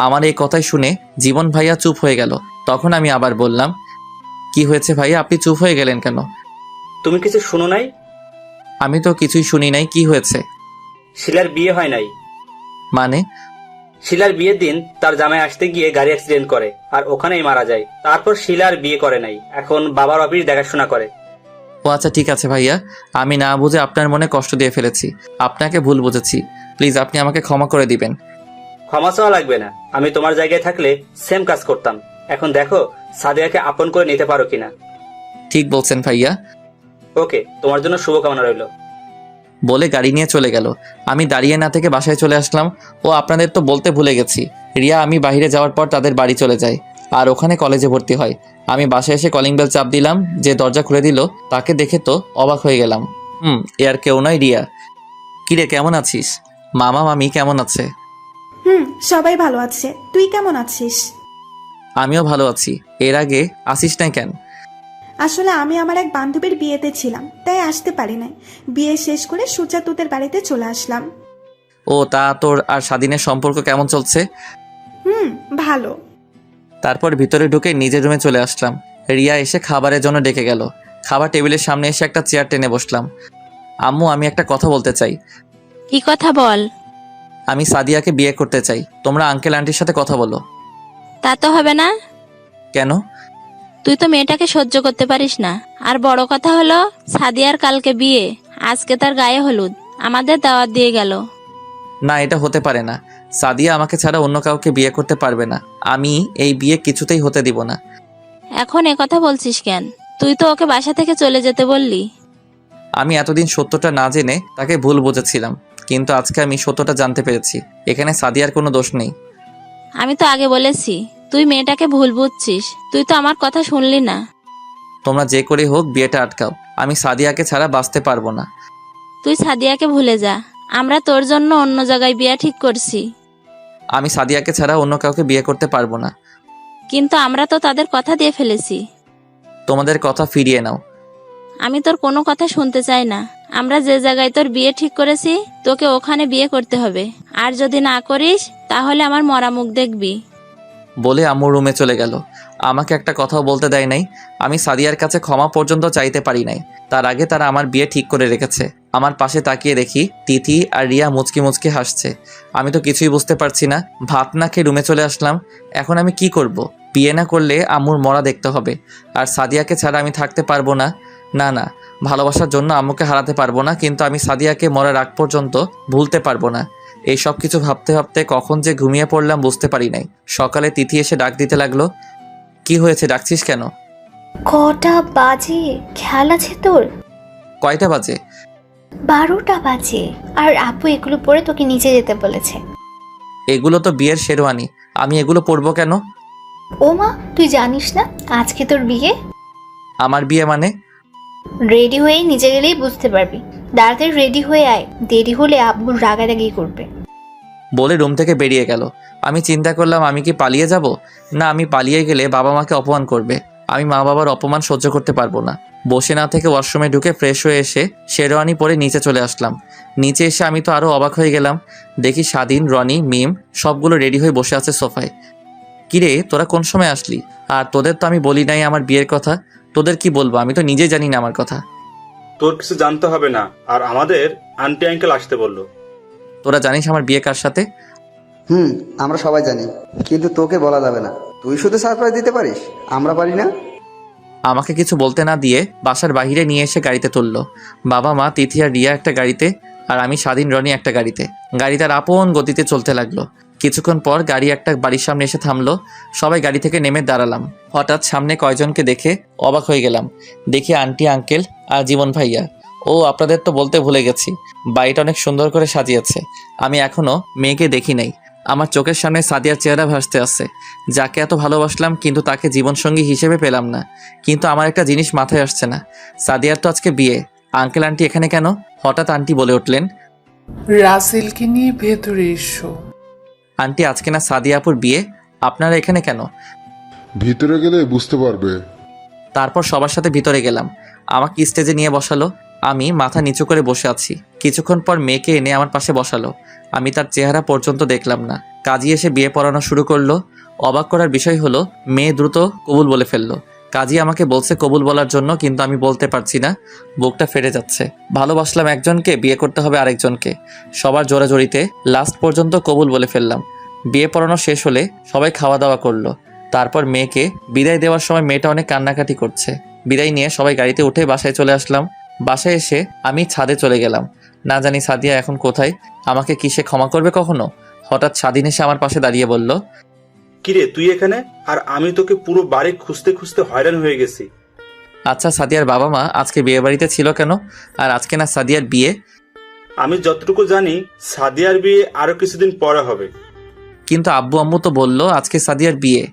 আমার এই কথাই শুনে জীবন ভাইয়া চুপ হয়ে গেল। তখন আমি আবার বললাম, কি হয়েছে ভাইয়া, আপনি চুপ হয়ে গেলেন কেন? তুমি কিছু শুনো নাই? আমি তো কিছুই শুনি নাই। কি হয়েছে? শিলার বিয়ে হয় নাই। মানে? শিলার বিয়ের দিন তার জামাই আসতে গিয়ে গাড়ি অ্যাক্সিডেন্ট করে আর ওখানেই মারা যায়। তারপর শিলার বিয়ে করে নাই, এখন বাবার অফিস দেখাশোনা করে। ও আচ্ছা, ঠিক আছে ভাইয়া, আমি না বুঝে আপনার মনে কষ্ট দিয়ে ফেলেছি। আপনাকে ভুল বুঝেছি, প্লিজ আপনি আমাকে ক্ষমা করে দিবেন। ক্ষমা চাওয়া লাগবে না, আমি তোমার জায়গায় থাকলে সেম কাজ করতাম। এখন দেখো সাদিয়াকে আপন করে নিতে পারো কিনা। ঠিক বলছেন ভাইয়া। ওকে, তোমার জন্য শুভকামনা রইল। বলে গাড়ি নিয়ে চলে গেল। আমি দাঁড়িয়ে না থেকে বাসায় চলে আসলাম। ও আপনাদের তো বলতে ভুলে গেছি, রিয়া আমি বাইরে যাওয়ার পর তাদের বাড়ি চলে যায় আর ওখানে কলেজে ভর্তি হয়। আমি বাসায় এসে কলিং বেল চাপ দিলাম। যে দরজা খুলে দিল তাকে দেখে তো অবাক হয়ে গেলাম। এ আর কেউ নয়, রিয়া। কিরে, কেমন আছিস? মামা মামি কেমন আছে? সবাই ভালো আছে। তুই কেমন আছিস? আমিও ভালো আছি। এর আগে আসিস নাই কেন? আসলে আমি আমার এক বান্ধবীর বিয়েতে ছিলাম, তাই আসতে পারি নাই। বিয়ে শেষ করে সূর্যা তোদের বাড়িতে চলে আসলাম। ও তা তোর আর স্বাধীনের সম্পর্ক কেমন চলছে? ভালো। তারপর ভিতরে ঢুকে নিজের রুমে চলে আসলাম। রিয়া এসে খাবারের জন্য ডেকে গেল। খাবার টেবিলের সামনে এসে একটা চেয়ার টেনে বসলাম। আম্মু, আমি একটা কথা বলতে চাই। কি কথা বল? আমি সাদিয়াকে বিয়ে করতে চাই। তোমরা আঙ্কেল আন্টির সাথে কথা বলো। তা তো হবে না। কেন? তুই তো মেয়েটাকে সহ্য করতে পারিস না। আর বড় কথা হলো সাদিয়ার কালকে বিয়ে, আজকে তার গায়ে হলুদ, আমাদের দাওয়াত দিয়ে গেল। না, এটা হতে পারে না। সাদিয়া আমাকে ছাড়া অন্য কাউকে বিয়ে করতে পারবে না। আমি এই বিয়ে কিছুতেই হতে দিব না। এখন কথা বলছিস কেন? তুই তো ওকে বাসা থেকে চলে যেতে বললি। আমি এতদিন সত্যটা না জেনে তাকে ভুল বুঝেছিলাম, কিন্তু আজকে আমি সত্যটা জানতে পেরেছি। এখানে সাদিয়ার কোনো দোষ নেই। আমি তো আগে বলেছি তুই মেয়েটাকে ভুল বুঝছিস। তুই তো আমার কথা শুনলি না। তোমরা যে করে হোক বিয়েটা আটকাও। আমি সাদিয়াকে ছাড়া বাঁচতে পারবো না। তুই সাদিয়াকে ভুলে যা, আমরা তোর জন্য অন্য জায়গায় বিয়ে ঠিক করছি। আমি সাদিয়াকে ছাড়া অন্য কাউকে বিয়ে করতে পারবো না। কিন্তু আমরা তো তাদের কথা দিয়ে ফেলেছি। তোমাদের কথা ফিরিয়ে নাও। আমি তোর কোনো কথা শুনতে চাই না। আমরা যে জায়গায় তোর বিয়ে ঠিক করেছি তোকে ওখানে বিয়ে করতে হবে। আর যদি না করিস তাহলে আমার মরা মুখ দেখবি। বলে আম্মু রুমে চলে গেল। আমাকে একটা কথাও বলতে দেয় নাই। আমি সাদিয়ার কাছে ক্ষমা পর্যন্ত চাইতে পারি নাই। তার আগে তারা আমার বিয়ে ঠিক করে রেখেছে। আমার পাশে তাকিয়ে দেখি তিথি আর রিয়া মুচকি মুচকি হাসছে। আমি তো কিছুই বুঝতে পারছি না। ভাত না খেয়ে রুমে চলে আসলাম। এখন আমি কি করব? বিয়ে না করলে আম্মুর মরা দেখতে হবে। আর সাদিয়াকে ছাড়া আমি থাকতে পারবো না। না না, ভালোবাসার জন্য আম্মুকে হারাতে পারবো না, কিন্তু আমি সাদিয়াকে মরার আগ পর্যন্ত ভুলতে পারবো না। এই সব কিছু ভাবতে ভাবতে কখন যে ঘুমিয়ে পড়লাম বুঝতে পারি নাই। সকালে তিথি এসে ডাক দিতে লাগলো। কি হয়েছে, ডাকছিস কেন? কটা বাজে খেয়াল আছে তোর? কয়টা বাজে? 12টা বাজে। আর আপু এগুলো পরে তোকে নিচে যেতে বলেছে। এগুলো তো বিয়ের শেরওয়ানি, আমি এগুলো পরবো কেন? ও মা, তুই জানিস না আজকে তোর বিয়ে? আমার বিয়ে মানে? রেডি হয়ে নিচে গেলেই বুঝতে পারবি। তাড়াতাড়ি রেডি হয়ে আয়, দেরি হলে আব্বু রাগারাগি করবে। বলে রুম থেকে বেরিয়ে গেল। আমি চিন্তা করলাম আমি কি পালিয়ে যাব? না, আমি পালিয়ে গেলে বাবা মাকে অপমান করবে। আমি মা বাবার অপমান সহ্য করতে পারবো না। বসে না থেকে ওয়াশরুমে ঢুকে ফ্রেশ হয়ে এসে শেরওয়ানি পরে নিচে চলে আসলাম। নিচে এসে আমি তো আরও অবাক হয়ে গেলাম। দেখি স্বাধীন, রনি, মিম সবগুলো রেডি হয়ে বসে আছে সোফায়। কিরে, তোরা কোন সময় আসলি? আর তোদের তো আমি বলি নাই আমার বিয়ের কথা। তোদের কি বলবো, আমি তো নিজেই জানি না আমার কথা। তোর কিছু জানতে হবে না, আর আমাদের আন্টি আঙ্কেল আসতে বললো। তোরা জানিস আমার বিয়ে কার সাথে? আমরা সবাই জানি, কিন্তু তোকে বলা যাবে না। তুই শুধু সারপ্রাইজ দিতে পারিস, আমরা পারি না। আমাকে কিছু বলতে না দিয়ে বাসার বাইরে নিয়ে এসে গাড়িতে তুললো। বাবা মা, তিথি আর রিয়া একটা গাড়িতে, আর আমি স্বাধীন রনি একটা গাড়িতে। গাড়ি তার আপন গতিতে চলতে লাগলো। কিছুক্ষণ পর গাড়ি একটা বাড়ির সামনে এসে থামলো। সবাই গাড়ি থেকে নেমে দাঁড়ালাম। হঠাৎ সামনে কয়জনকে দেখে অবাক হয়ে গেলাম। দেখি আন্টি, আঙ্কেল আর জীবন ভাইয়া। ও আপনাদের তো বলতে ভুলে গেছি, বাড়িটা অনেক সুন্দর করে সাজিয়েছে। আমি এখনো মেয়েকে দেখি নাই। আমার চোখের সামনে সাদিয়ার চেহারা ভাসতে আছে, যাকে এত ভালোবাসলাম কিন্তু তাকে জীবনসঙ্গী হিসেবে পেলাম না। কিন্তু আমার একটা জিনিস মাথায় আসছে না, সাদিয়ার তো আজকে বিয়ে, আঙ্কেল আন্টি এখানে কেন? হঠাৎ আন্টি বলে উঠলেন, রাসেলকে নিয়ে ভেতরে এসো। আন্টি আজকে না সাদিয়া আপুর বিয়ে, আপনারা এখানে কেন? ভিতরে গেলে বুঝতে পারবে। তারপর সবার সাথে ভিতরে গেলাম। আমাকে স্টেজে নিয়ে বসালো। আমি মাথা নিচু করে বসে আছি। কিছুক্ষণ পর মেয়েকে এনে আমার পাশে বসালো। আমি তার চেহারা পর্যন্ত দেখলাম না। কাজী এসে বিয়ে পড়ানো শুরু করলো। অবাক করার বিষয় হলো মেয়ে দ্রুত কবুল বলে ফেললো। কাজী আমাকে বলছে কবুল বলার জন্য, কিন্তু আমি বলতে পারছি না, বুকটা ফেটে যাচ্ছে। ভালোবাসলাম একজনকে, বিয়ে করতে হবে আরেকজনকে। সবার জোরাজোরিতে লাস্ট পর্যন্ত কবুল বলে ফেললাম। বিয়ে পড়ানো শেষ হলে সবাই খাওয়া দাওয়া করলো। তারপর মেয়েকে বিদায় দেওয়ার সময় মেয়েটা অনেক কান্নাকাটি করছে। বিদায় নিয়ে সবাই গাড়িতে উঠে বাসায় চলে আসলাম। বাসায় এসে আমি ছাদে চলে গেলাম। না জানি সাদিয়া এখন কোথায়, আমাকে কি সে ক্ষমা করবে কখনো? হঠাৎ স্বাধীন এসে আমার পাশে দাঁড়িয়ে বলল, কিরে তুই এখানে? আর আমি তোকে পুরো বাড়ি খুঁজতে খুঁজতে হয়রান হয়ে গেছি। আচ্ছা সাদিয়ার বাবা মা আজকে বিয়ে বাড়িতে ছিল কেন? আর আজকে না সাদিয়ার বিয়ে? আমি যতটুকু জানি সাদিয়ার বিয়ে আরো কিছুদিন পরে হবে। কিন্তু আব্বু আম্মু তো বললো আজকে সাদিয়ার বিয়ে।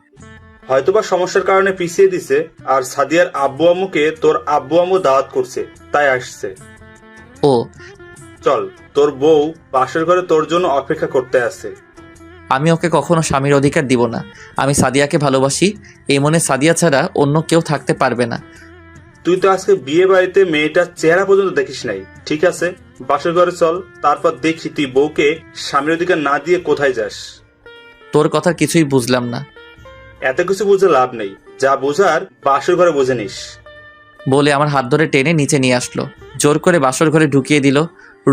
হয়তোবা সমস্যার কারণে পিছিয়ে দিছে, আর সাদিয়ার আব্বু আম্মুকে তোর আব্বু আম্মু দাওয়াত করছে, তাই আসছে। ও চল, তোর বউ পাশের ঘরে তোর জন্য অপেক্ষা করতে আছে। আমি ওকে কখনো স্বামীর অধিকার দিব না। আমি সাদিয়াকে ভালোবাসি, এই মনে সাদিয়া ছাড়া অন্য কেউ থাকতে পারবে না। তুই তো আজকে বিয়ে বাড়িতে মেয়েটার চেহারা পর্যন্ত দেখিস নাই। ঠিক আছে, পাশের ঘরে চল, তারপর দেখি তুই বউকে স্বামীর অধিকার না দিয়ে কোথায় যাস। তোর কথা কিছুই বুঝলাম না। এত কিছু বুঝে লাভ নেই, যা বোঝার বাসর ঘরে বুঝে নিস। বলে আমার হাত ধরে টেনে নিচে নিয়ে আসলো। জোর করে বাসর ঘরে ঢুকিয়ে দিল।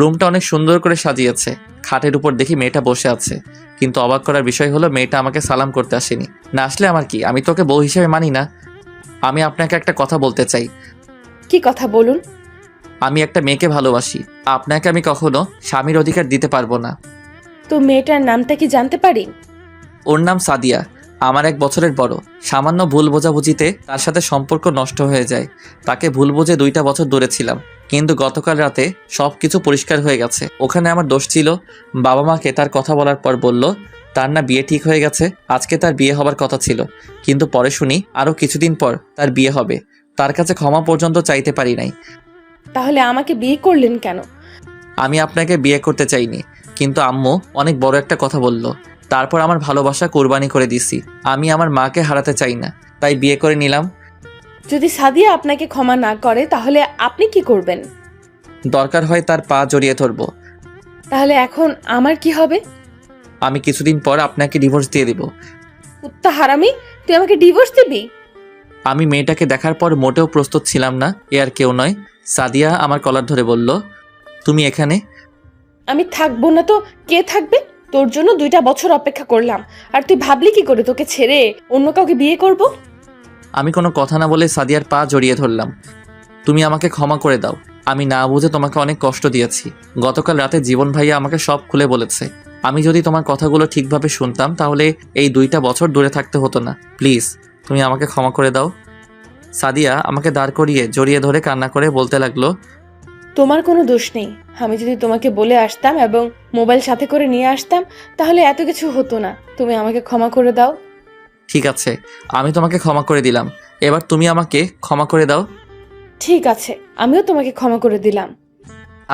রুমটা অনেক সুন্দর করে সাজিয়েছে। খাটের উপর দেখি মেয়েটা বসে আছে, কিন্তু অবাক করার বিষয় হলো মেয়েটা আমাকে সালাম করতে আসেনি। না আসলে আমার কি, আমি তোকে বউ হিসেবে মানি না। আমি আপনাকে একটা কথা বলতে চাই। কি কথা বলুন? আমি একটা মেয়েকে ভালোবাসি, আপনাকে আমি কখনো স্বামীর অধিকার দিতে পারবো না। তো মেয়েটার নামটা কি জানতে পারি? ওর নাম সাদিয়া, আমার 1 বছরের বড়। সামান্য ভুল বোঝাবুঝিতে তার সাথে সম্পর্ক নষ্ট হয়ে যায়। তাকে ভুল বুঝে 2টা বছর দূরে ছিলাম, কিন্তু গতকাল রাতে সবকিছু পরিষ্কার হয়ে গেছে। ওখানে আমার দোষ ছিল। বাবা মাকে তার কথা বলার পর বলল তার না বিয়ে ঠিক হয়ে গেছে, আজকে তার বিয়ে হবার কথা ছিল, কিন্তু পরে শুনি আরও কিছুদিন পর তার বিয়ে হবে। তার কাছে ক্ষমা পর্যন্ত চাইতে পারি নাই। তাহলে আমাকে বিয়ে করলেন কেন? আমি আপনাকে বিয়ে করতে চাইনি, কিন্তু আম্মু অনেক বড় একটা কথা বলল। তারপর আমার ভালোবাসা কোরবানি করে দিছি। আমি আমার মাকে হারাতে চাই না, তাই বিয়ে করে নিলাম। যদি সাদিয়া আপনাকে ক্ষমা না করে তাহলে আপনি কি করবেন? দরকার হয় তার পা জড়িয়ে ধরবো। তাহলে এখন আমার কি হবে? আমি কিছুদিন পর আপনাকে ডিভোর্স দিয়ে দিব। কুত্তা হারামি, তুই আমাকে ডিভোর্স দিবি? আমি মেয়েটাকে দেখার পর মোটেও প্রস্তুত ছিলাম না। এ আর কেউ নয়, সাদিয়া আমার কলার ধরে বলল, তুমি এখানে? আমি থাকবো না তো কে থাকবে? তোর জন্য 2টা বছর অপেক্ষা করলাম, আর তুই ভাবলি কি করে তোকে ছেড়ে অন্য কাউকে বিয়ে করব? আমি কোনো কথা না বলে সাদিয়ার পা জড়িয়ে ধরলাম। তুমি আমাকে ক্ষমা করে দাও, আমি না বুঝে তোমাকে অনেক কষ্ট দিয়েছি। গতকাল রাতে জীবন ভাইয়া আমাকে সব খুলে বলেছে। আমি যদি তোমার কথাগুলো ঠিকভাবে শুনতাম তাহলে এই 2টা বছর দূরে থাকতে হতো না। প্লিজ তুমি আমাকে ক্ষমা করে দাও। সাদিয়া আমাকে দাঁড় করিয়ে জড়িয়ে ধরে কান্না করে বলতে লাগলো, তোমার কোনো দোষ নেই। আমি যদি তোমাকে বলে আসতাম এবং মোবাইল সাথে করে নিয়ে আসতাম তাহলে এত কিছু হতো না। তুমি আমাকে ক্ষমা করে দাও। ঠিক আছে, আমি তোমাকে ক্ষমা করে দিলাম, এবার তুমি আমাকে ক্ষমা করে দাও। ঠিক আছে, আমিও তোমাকে ক্ষমা করে দিলাম।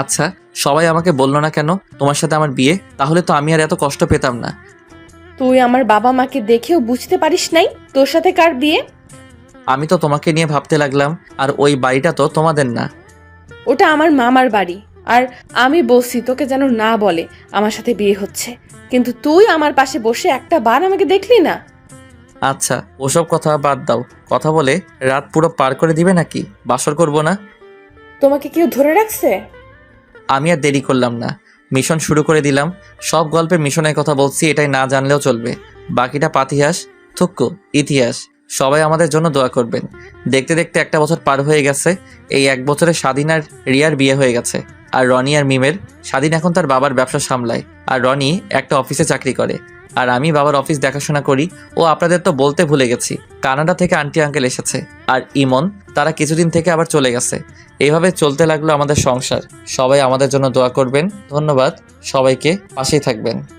আচ্ছা, সবাই আমাকে বললো না কেন তোমার সাথে আমার বিয়ে? তাহলে তো আমি আর এত কষ্ট পেতাম না। তুই আমার বাবা মাকে দেখেও বুঝতে পারিস নাই তোর সাথে কার বিয়ে? আমি তো তোমাকে নিয়ে ভাবতে লাগলাম, আর ওই বাড়িটা তো তোমাদের না। ওটা আমার মামার বাড়ি, আর আমি বলছি তোকে যেন না বলে আমার সাথে বিয়ে হচ্ছে, কিন্তু তুই আমার পাশে বসে একটা বার আমাকে দেখলি না। আচ্ছা, ওসব কথা বাদ দাও। কথা বলে রাত পুরো পার করে দিবে নাকি? বাসর করব না? তোমাকে কেউ ধরে রাখছে? আমি আর দেরি করলাম না, মিশন শুরু করে দিলাম। সব গল্পে মিশনের কথা বলছি, এটাই না জানলেও চলবে। বাকিটা পাতিহাস, থুক্কু ইতিহাস। সবাই আমাদের জন্য দোয়া করবেন। দেখতে দেখতে একটা বছর পার হয়ে গেছে। এই এক বছরে স্বাধীন আর রিয়ার বিয়ে হয়ে গেছে। আর রনি আর মিমের। স্বাধীন এখন তার বাবার ব্যবসা সামলায়, আর রনি একটা অফিসে চাকরি করে, আর আমি বাবার অফিস দেখাশোনা করি। ও আপনাদের তো বলতে ভুলে গেছি, কানাডা থেকে আন্টি আঙ্কেল এসেছে, আর ইমন তারা কিছুদিন থেকে আবার চলে গেছে। এইভাবে চলতে লাগলো আমাদের সংসার। সবাই আমাদের জন্য দোয়া করবেন। ধন্যবাদ, সবাইকে পাশেই থাকবেন।